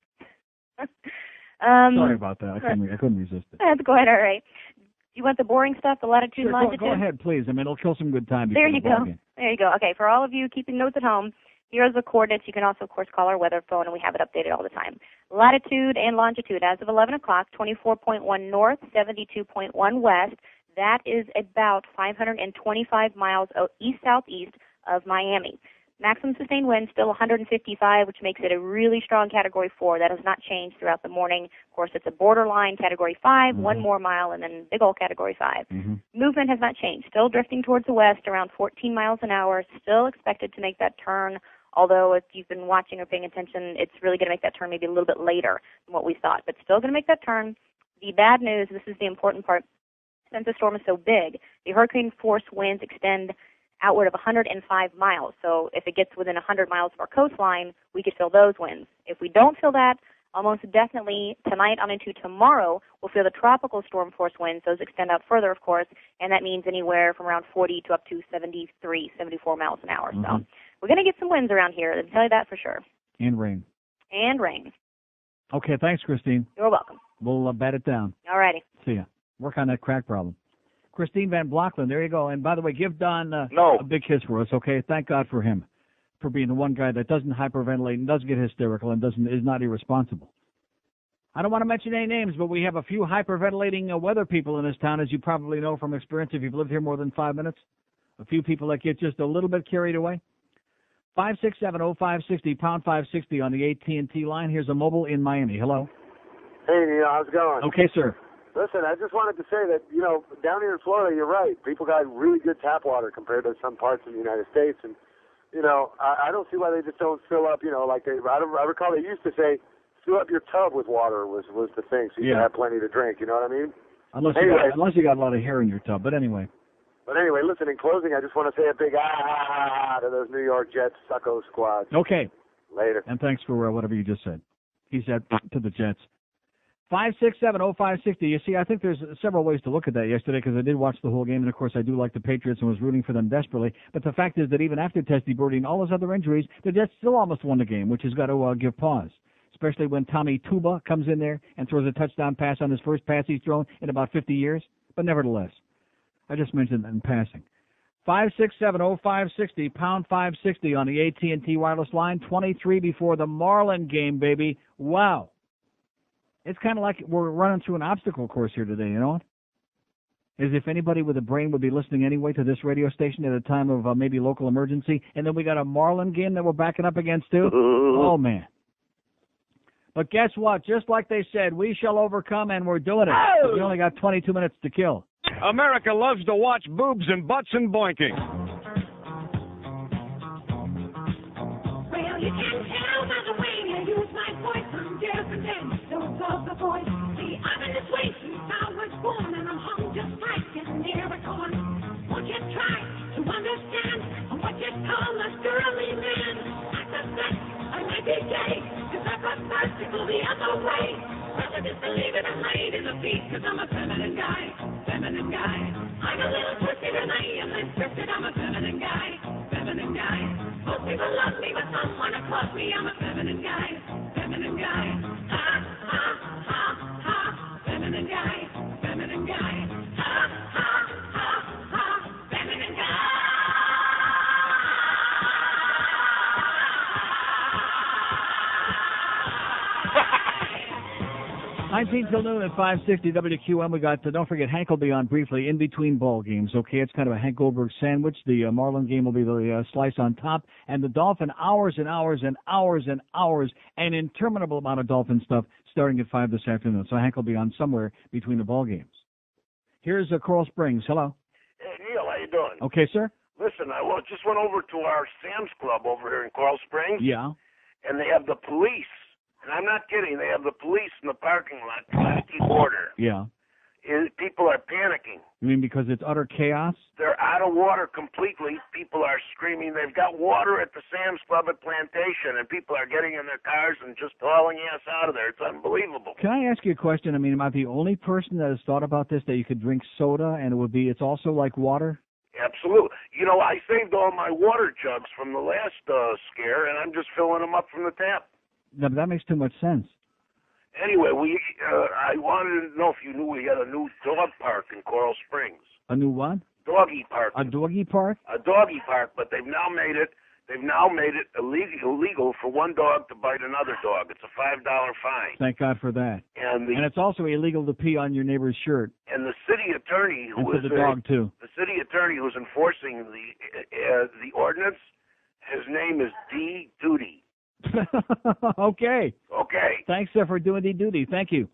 Sorry about that. I couldn't resist it. Go ahead. All right. Do you want the boring stuff, the latitude, sure, longitude? Go ahead, please. I mean, it'll kill some good time. There you go. There you go. Okay, for all of you keeping notes at home, here are the coordinates. You can also, of course, call our weather phone, and we have it updated all the time. Latitude and longitude as of 11 o'clock, 24.1 north, 72.1 west. That is about 525 miles east-southeast of Miami. Maximum sustained wind still 155, which makes it a really strong Category 4. That has not changed throughout the morning. Of course, it's a borderline Category 5, 1 more mile, and then big old Category 5. Movement has not changed. Still drifting towards the west around 14 miles an hour. Still expected to make that turn, although if you've been watching or paying attention, it's really going to make that turn maybe a little bit later than what we thought. But still going to make that turn. The bad news, this is the important part, since the storm is so big, the hurricane force winds extend outward of 105 miles. So if it gets within 100 miles of our coastline, we could feel those winds. If we don't feel that, Almost definitely tonight on into tomorrow, we'll feel the tropical storm force winds. Those extend out further, of course, and that means anywhere from around 40 to up to 73, 74 miles an hour. So we're going to get some winds around here. I'll tell you that for sure. And rain. And rain. Okay, thanks, Christine. You're welcome. We'll bat it down. All righty. See ya. Work on that crack problem. Christine Van Blockland, there you go. And by the way, give Don a big kiss for us, okay? Thank God for him, for being the one guy that doesn't hyperventilate and doesn't get hysterical and is not irresponsible. I don't want to mention any names, but we have a few hyperventilating weather people in this town, as you probably know from experience if you've lived here more than 5 minutes. A few people that get just a little bit carried away. 567-0560, pound 560 on the AT&T line. Here's a mobile in Miami. Hello. Hey, Neil, how's it going? Okay, sir. Listen, I just wanted to say that, down here in Florida, you're right. People got really good tap water compared to some parts of the United States. And, I don't see why they just don't fill up, like I recall they used to say, fill up your tub with water was the thing, so you can have plenty to drink, you know what I mean? Unless you got a lot of hair in your tub, but anyway. But anyway, listen, in closing, I just want to say a big to those New York Jets sucko squad. Okay. Later. And thanks for whatever you just said. He said to the Jets. 567-0560. You see, I think there's several ways to look at that yesterday because I did watch the whole game, and of course I do like the Patriots and was rooting for them desperately. But the fact is that even after Testy Birdie and all his other injuries, the Jets still almost won the game, which has got to give pause. Especially when Tommy Tuba comes in there and throws a touchdown pass on his first pass he's thrown in about 50 years. But nevertheless, I just mentioned that in passing. 567-0560, pound 560 on the AT&T wireless line. 23 before the Marlin game, baby. Wow. It's kind of like we're running through an obstacle course here today, you know? As if anybody with a brain would be listening anyway to this radio station at a time of maybe local emergency. And then we got a Marlin game that we're backing up against, too. Oh, man. But guess what? Just like they said, we shall overcome, and we're doing it. We only got 22 minutes to kill. America loves to watch boobs and butts and boinking. Well, you can tell by the way you use my voice. I'm different than those of the voice. See, I've been this way since I was born, and I'm hung just right, getting near a corner. Won't you try to understand what you call a girly man? I suspect I might be gay, cause I prefer to go the other way. Rather disbelieve it, I'm laid in the feet, cause I'm a feminine guy. Feminine guy. I'm a little twisted and I am unscripted. I'm a feminine guy. Feminine guy. Most people love me, but some wanna cross me. I'm a feminine guy. Feminine guy. Ha, ha, ha, ha. Feminine guy. Feminine guy. Ha, ha, ha, ha. Feminine guy. 19 till noon at 560 WQAM. We got, don't forget, Hank will be on briefly in between ball games, okay? It's kind of a Hank Goldberg sandwich. The Marlin game will be the slice on top. And the Dolphin, hours and hours and hours and hours, an interminable amount of Dolphin stuff starting at 5 this afternoon. So Hank will be on somewhere between the ball games. Here's Coral Springs. Hello. Hey, Neil, how you doing? Okay, sir. Listen, I just went over to our Sam's Club over here in Coral Springs. Yeah. And they have the police. And I'm not kidding. They have the police in the parking lot trying to keep order. Yeah. People are panicking. You mean because it's utter chaos? They're out of water completely. People are screaming. They've got water at the Sam's Club at Plantation, and people are getting in their cars and just hauling ass out of there. It's unbelievable. Can I ask you a question? I mean, am I the only person that has thought about this, that you could drink soda and it's also like water? Absolutely. You know, I saved all my water jugs from the last scare, and I'm just filling them up from the tap. No, but that makes too much sense. Anyway, I wanted to know if you knew we had a new dog park in Coral Springs. A new what? Doggy park. A doggy park? A doggy park, but they've now made it illegal for one dog to bite another dog. It's a $5 fine. Thank God for that. And it's also illegal to pee on your neighbor's shirt. And the city attorney the dog too. The city attorney who's enforcing the ordinance, his name is D. Duty. Okay. Okay. Thanks, sir, for doing the duty. Thank you.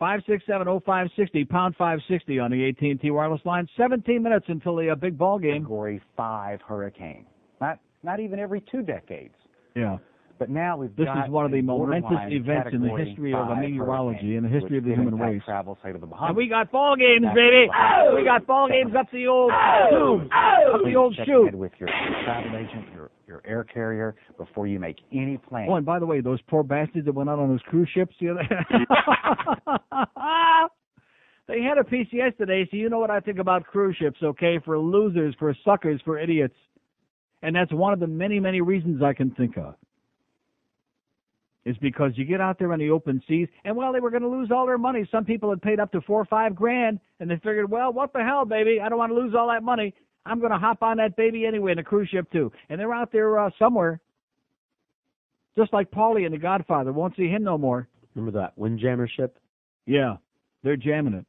567-0560, pound 560 on the AT&T wireless line. 17 minutes until the big ball game. Category 5 hurricane. Not even every 2 decades. Yeah. But now we've This got is one of the a momentous borderline events in the Category history of 5 meteorology and the history of the which human impact race. travel, say, to the Bahamas. And we got ball games, Back baby. to the Bahamas. We got ball games up the old tube, up the old Check chute. ahead with your travel agent, your air carrier, before you make any plans. Oh, and by the way, those poor bastards that went out on those cruise ships the other They had a piece yesterday, so you know what I think about cruise ships, okay? For losers, for suckers, for idiots. And that's one of the many, many reasons I can think of. Is because you get out there on the open seas, and well, they were going to lose all their money. Some people had paid up to $4 or $5 grand, and they figured, well, what the hell, baby? I don't want to lose all that money. I'm going to hop on that baby anyway in a cruise ship too. And they're out there somewhere, just like Paulie and The Godfather. Won't see him no more. Remember that Windjammer ship? Yeah, they're jamming it.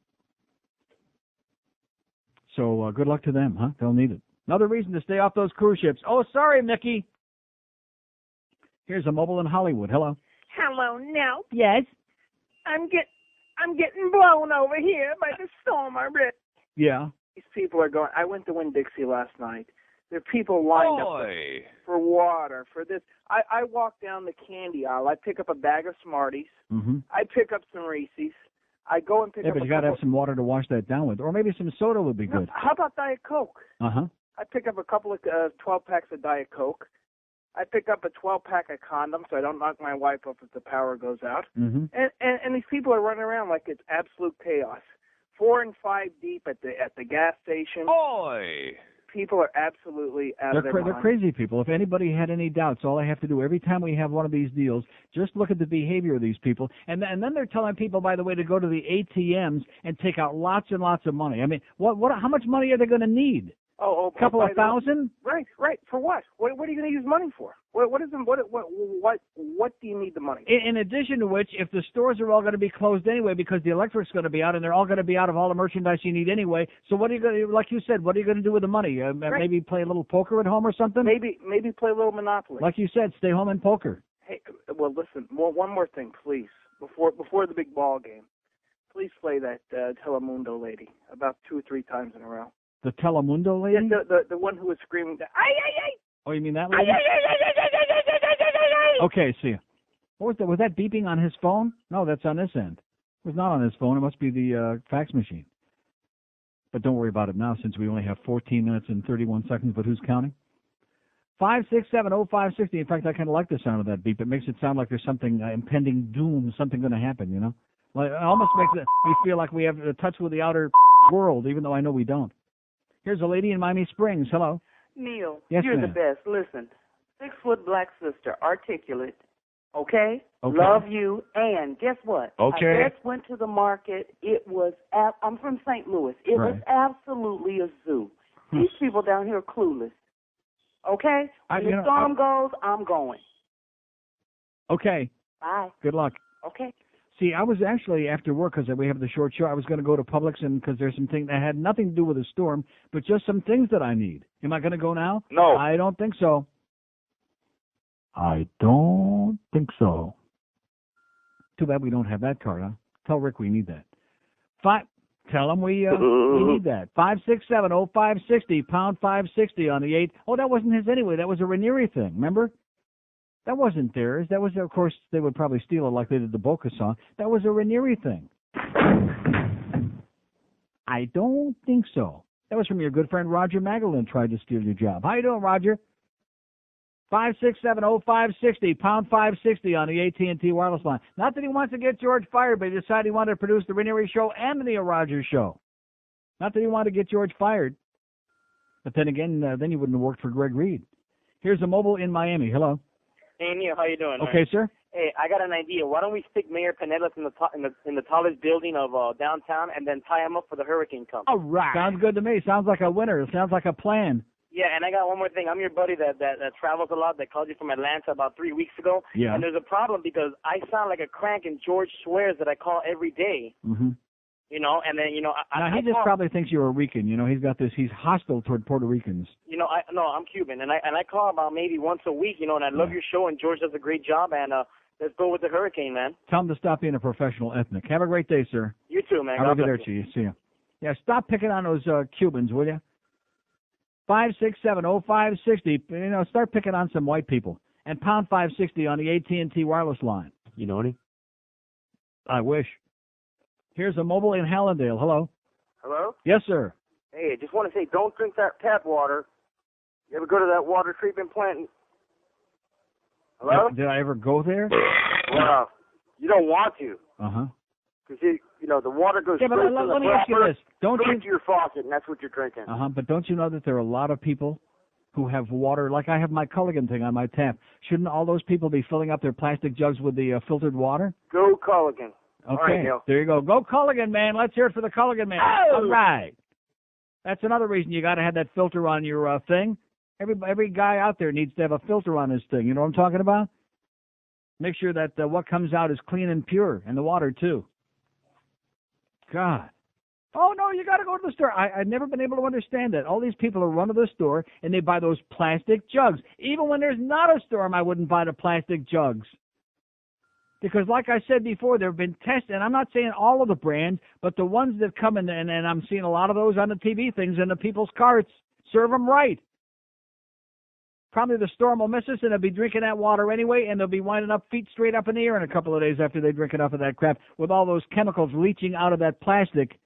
So good luck to them, huh? They'll need it. Another reason to stay off those cruise ships. Oh, sorry, Mickey. Here's a mobile in Hollywood. Hello. Hello, Nell. Yes. I'm getting blown over here by the storm already. Yeah. These people are going. I went to Winn-Dixie last night. There are people lined up for water, for this. I walk down the candy aisle. I pick up a bag of Smarties. Mm-hmm. I pick up some Reese's. I go and pick Yeah, up but a you got to couple. have some water to wash that down with. Or maybe some soda would be No, good. how about Diet Coke? Uh-huh. I pick up a couple of 12-packs of Diet Coke. I pick up a 12-pack of condoms so I don't knock my wife up if the power goes out. Mm-hmm. And these people are running around like it's absolute chaos. 4 and 5 deep at the gas station. Boy! People are absolutely out of their They're mind. crazy people. If anybody had any doubts, all I have to do every time we have one of these deals, just look at the behavior of these people. And then they're telling people, by the way, to go to the ATMs and take out lots and lots of money. I mean, how much money are they going to need? Oh, a couple of by the- thousand? Right. For what? What are you going to use money for? What do you need the money for? In addition to which, if the stores are all going to be closed anyway because the electric's going to be out and they're all going to be out of all the merchandise you need anyway, so what are you going to, like you said, what are you going to do with the money? Maybe play a little poker at home or something? Maybe play a little Monopoly. Like you said, stay home and poker. Hey, well, listen. One more thing, please. Before the big ball game, please play that Telemundo lady about 2 or 3 times in a row. The Telemundo lady? Yeah, the one who was screaming, "Ay!" Oh, you mean that lady? Okay, see ya. What was that? Was that beeping on his phone? No, that's on this end. It was not on his phone. It must be the fax machine. But don't worry about it now since we only have 14 minutes and 31 seconds, but who's counting? 5670560. In fact, I kind of like the sound of that beep. It makes it sound like there's something impending doom, something going to happen, you know? Like, it almost makes me feel like we have a touch with the outer world, even though I know we don't. Here's a lady in Miami Springs. Hello. Neil, Yes, you're ma'am. the best. Listen, 6-foot black sister, articulate, okay? Okay. Love you, and guess what? Okay. I just went to the market. It was, I'm from St. Louis. It was Right. absolutely a zoo. These people down here are clueless, okay? When the storm goes, I'm going. Okay. Bye. Good luck. Okay. See, I was actually, after work, because we have the short show, I was going to go to Publix because there's some things that had nothing to do with the storm, but just some things that I need. Am I going to go now? No. I don't think so. I don't think so. Too bad we don't have that card, huh? Tell Rick we need that. Tell him we need that. 5670560, pound 560 on the 8. Oh, that wasn't his anyway. That was a Ranieri thing, remember? That wasn't theirs. That was, of course, they would probably steal it like they did the Boca song. That was a Ranieri thing. I don't think so. That was from your good friend Roger Magdalene tried to steal your job. How you doing, Roger? 5670560, pound 560 on the AT&T wireless line. Not that he wants to get George fired, but he decided he wanted to produce the Ranieri show and the Rogers show. Not that he wanted to get George fired. But then again, then he wouldn't have worked for Greg Reed. Here's a mobile in Miami. Hello. Hey Neil, how you doing? Okay, sir. Hey, I got an idea. Why don't we stick Mayor Pinellas in the tallest building of downtown, and then tie him up for the hurricane comes? All right. Sounds good to me. Sounds like a winner. Sounds like a plan. Yeah, and I got one more thing. I'm your buddy that travels a lot. That called you from Atlanta about 3 weeks ago. Yeah. And there's a problem because I sound like a crank, and George swears that I call every day. Mm-hmm. You know, and then Now, he I just call, probably thinks you're a Rican. You know, he's got this. He's hostile toward Puerto Ricans. I'm Cuban, and I call about maybe once a week. And I love your show, and George does a great job. And let's go with the hurricane, man. Tell him to stop being a professional ethnic. Have a great day, sir. You too, man. God bless you. Arrivederci. See you. Yeah, stop picking on those Cubans, will you? 5670560. Start picking on some white people. and pound 560 on the AT&T wireless line. You know any? I wish. Here's a mobile in Hallandale. Hello. Hello? Yes, sir. Hey, I just want to say, don't drink that tap water. You ever go to that water treatment plant? Hello? Did I ever go there? Well, you don't want to. Uh-huh. Because, the water goes Yeah, but straight let me ask you this. Don't straight you... to your faucet, and that's what you're drinking. Uh-huh, but don't you know that there are a lot of people who have water, like I have my Culligan thing on my tap. Shouldn't all those people be filling up their plastic jugs with the filtered water? Go Culligan. Okay, All right, Neil. there you go. Go Culligan, man. Let's hear it for the Culligan man. Oh! All right. That's another reason you got to have that filter on your thing. Every guy out there needs to have a filter on his thing. You know what I'm talking about? Make sure that what comes out is clean and pure, and the water, too. God. Oh, no, you got to go to the store. I've never been able to understand that. All these people who run to the store, and they buy those plastic jugs. Even when there's not a storm, I wouldn't buy the plastic jugs. Because like I said before, there have been tests, and I'm not saying all of the brands, but the ones that come in, and I'm seeing a lot of those on the TV things in the people's carts. Serve them right. Probably the storm will miss us, and they'll be drinking that water anyway, and they'll be winding up feet straight up in the air in a couple of days after they drink enough of that crap, with all those chemicals leaching out of that plastic.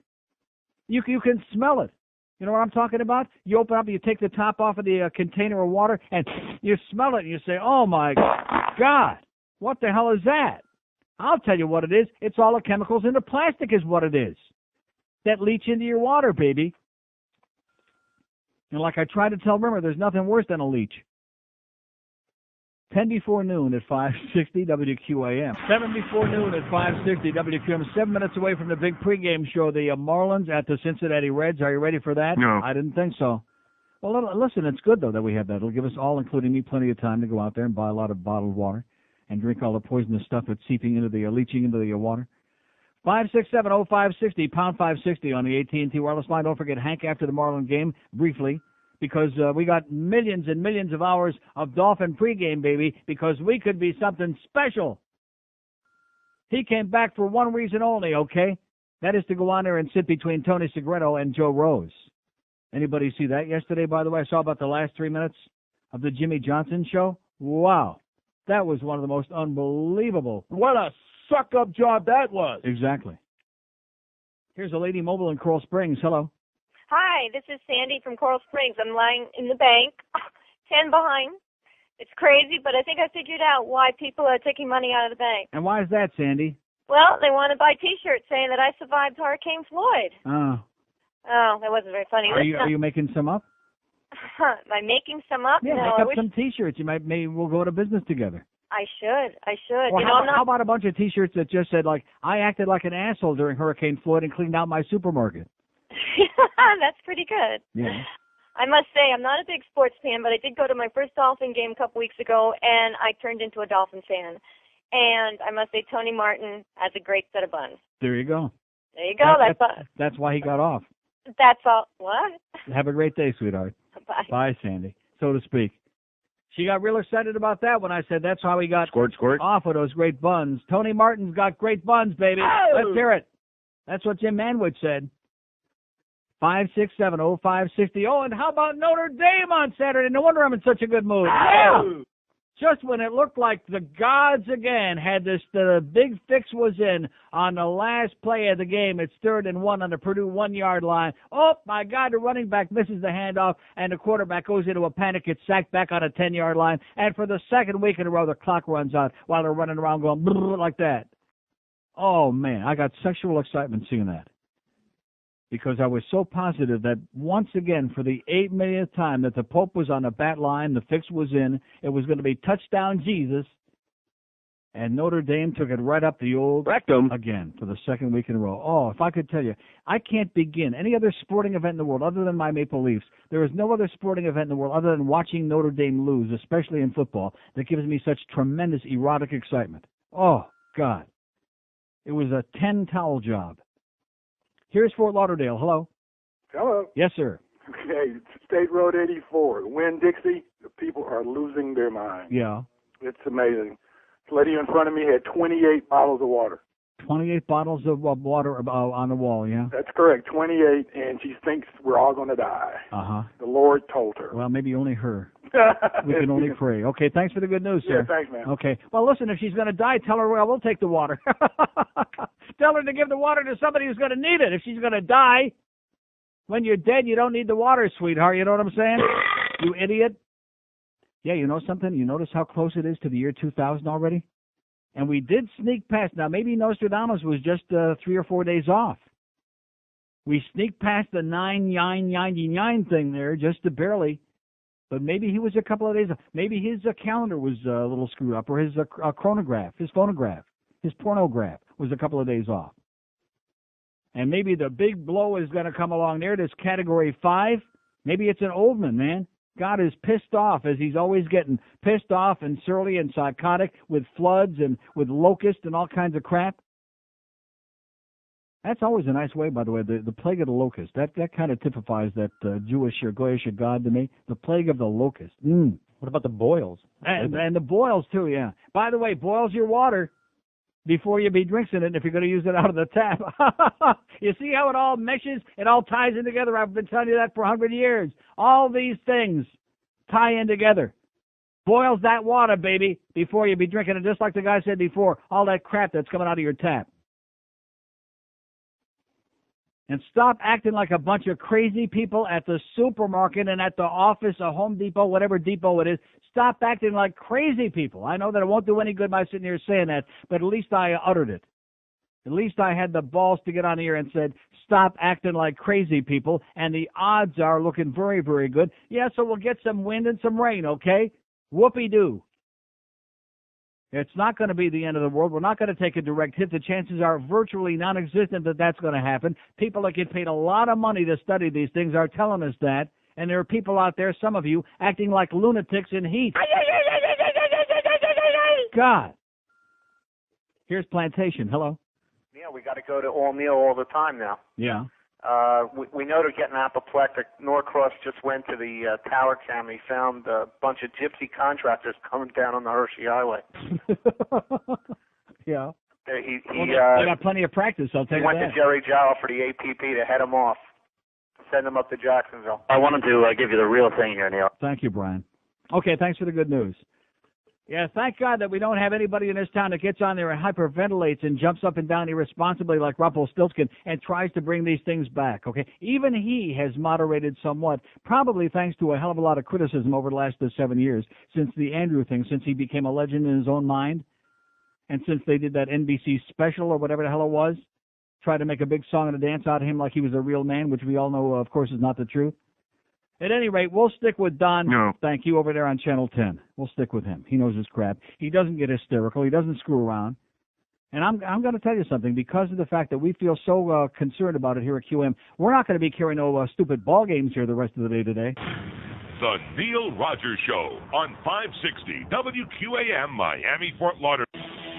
You can smell it. You know what I'm talking about? You open up, you take the top off of the container of water, and you smell it, and you say, oh, my God, what the hell is that? I'll tell you what it is. It's all the chemicals in the plastic is what it is. That leach into your water, baby. And like I try to tell Rimmer, there's nothing worse than a leach. 10 before noon at 560 WQAM. 7 before noon at 560 WQAM. 7 minutes away from the big pregame show, the Marlins at the Cincinnati Reds. Are you ready for that? No. I didn't think so. Well, listen, it's good, though, that we have that. It'll give us all, including me, plenty of time to go out there and buy a lot of bottled water and drink all the poisonous stuff that's seeping into the, leaching into the water. 567-0560, pound 560 on the AT&T wireless line. Don't forget Hank after the Marlin game, briefly, because we got millions and millions of hours of Dolphin pregame, baby, because we could be something special. He came back for one reason only, okay? That is to go on there and sit between Tony Segreto and Joe Rose. Anybody see that yesterday, by the way? I saw about the last 3 minutes of the Jimmy Johnson show. Wow. That was one of the most unbelievable. What a suck-up job that was. Exactly. Here's a lady mobile in Coral Springs. Hello. Hi, this is Sandy from Coral Springs. I'm lying in the bank, 10 behind. It's crazy, but I think I figured out why people are taking money out of the bank. And why is that, Sandy? Well, they want to buy T-shirts saying that I survived Hurricane Floyd. Oh. Oh, that wasn't very funny. Are you making some up? Am I making some up? Yeah, no, make I up wish some T-shirts. Maybe we'll go to business together. I should. Well, you know, I'm not... how about a bunch of T-shirts that just said, like, I acted like an asshole during Hurricane Floyd and cleaned out my supermarket? That's pretty good. Yeah. I must say, I'm not a big sports fan, but I did go to my first Dolphin game a couple weeks ago, and I turned into a Dolphin fan. And I must say, Tony Martin has a great set of buns. There you go. There you go. That's why he got off. That's all. What? Have a great day, sweetheart. Bye. Bye, Sandy, so to speak. She got real excited about that when I said that's how he got squirt off of those great buns. Tony Martin's got great buns, baby. Oh! Let's hear it. That's what Jim Manwood said. 567-0560. Oh, and how about Notre Dame on Saturday? No wonder I'm in such a good mood. Oh! Yeah. Just when it looked like the gods again had this, the big fix was in on the last play of the game. It's 3rd and 1 on the Purdue 1-yard line. Oh, my God, the running back misses the handoff, and the quarterback goes into a panic, gets sacked back on a 10-yard line. And for the second week in a row, the clock runs out while they're running around going like that. Oh, man, I got sexual excitement seeing that. Because I was so positive that once again, for the 8 millionth time, that the Pope was on the bat line, the fix was in, it was going to be touchdown Jesus, and Notre Dame took it right up the old rectum again for the second week in a row. Oh, if I could tell you, I can't begin any other sporting event in the world other than my Maple Leafs. There is no other sporting event in the world other than watching Notre Dame lose, especially in football, that gives me such tremendous erotic excitement. Oh, God. It was a 10-towel job. Here's Fort Lauderdale. Hello. Hello. Yes, sir. Okay, State Road 84, Winn-Dixie, the people are losing their mind. Yeah. It's amazing. This lady in front of me had 28 bottles of water. 28 bottles of water on the wall, yeah? That's correct, 28, and she thinks we're all going to die. Uh-huh. The Lord told her. Well, maybe only her. We can only pray. Okay, thanks for the good news, sir. Yeah, thanks, man. Okay. Well, listen, if she's going to die, tell her, well, we'll take the water. Tell her to give the water to somebody who's going to need it. If she's going to die, when you're dead, you don't need the water, sweetheart. You know what I'm saying? You idiot. Yeah, you know something? You notice how close it is to the year 2000 already? And we did sneak past. Now, maybe Nostradamus was just 3 or 4 days off. We sneaked past the 999 thing there just barely. But maybe he was a couple of days off. Maybe his calendar was a little screwed up, or his chronograph, his phonograph, his pornograph was a couple of days off. And maybe the big blow is going to come along there. This Category 5. Maybe it's an Oldman, man. God is pissed off, as he's always getting pissed off and surly and psychotic with floods and with locusts and all kinds of crap. That's always a nice way, by the way, the plague of the locust. That kind of typifies that Jewish or Goyish God to me. The plague of the locust. What about the boils? And the boils, too, yeah. By the way, boils your water before you be drinking it if you're going to use it out of the tap. You see how it all meshes? It all ties in together. I've been telling you that for 100 years. All these things tie in together. Boils that water, baby, before you be drinking it, just like the guy said before, all that crap that's coming out of your tap. And stop acting like a bunch of crazy people at the supermarket and at the office, a Home Depot, whatever depot it is. Stop acting like crazy people. I know that it won't do any good by sitting here saying that, but at least I uttered it. At least I had the balls to get on here and said, stop acting like crazy people, and the odds are looking very, very good. Yeah, so we'll get some wind and some rain, okay? Whoopee-doo. It's not going to be the end of the world. We're not going to take a direct hit. The chances are virtually non-existent that that's going to happen. People that get paid a lot of money to study these things are telling us that. And there are people out there, some of you, acting like lunatics in heat. God. Here's Plantation. Hello. Yeah, we got to go to all-meal all the time now. Yeah. We know they're getting apoplectic. Norcross just went to the tower cam. He found a bunch of gypsy contractors coming down on the Hershey Highway. Yeah. They got plenty of practice, I'll tell you that. He went to Jerry Jowell for the APP to head him off, send him up to Jacksonville. I wanted to give you the real thing here, Neil. Thank you, Brian. Okay, thanks for the good news. Yeah, thank God that we don't have anybody in this town that gets on there and hyperventilates and jumps up and down irresponsibly like Rumpelstiltskin and tries to bring these things back, okay? Even he has moderated somewhat, probably thanks to a hell of a lot of criticism over the last 7 years, since the Andrew thing, since he became a legend in his own mind, and since they did that NBC special or whatever the hell it was, tried to make a big song and a dance out of him like he was a real man, which we all know, of course, is not the truth. At any rate, we'll stick with Don. No. Thank you, over there on Channel 10. We'll stick with him. He knows his crap. He doesn't get hysterical. He doesn't screw around. And I'm going to tell you something. Because of the fact that we feel so concerned about it here at QM, we're not going to be carrying no stupid ball games here the rest of the day today. The Neil Rogers Show on 560 WQAM Miami, Fort Lauderdale.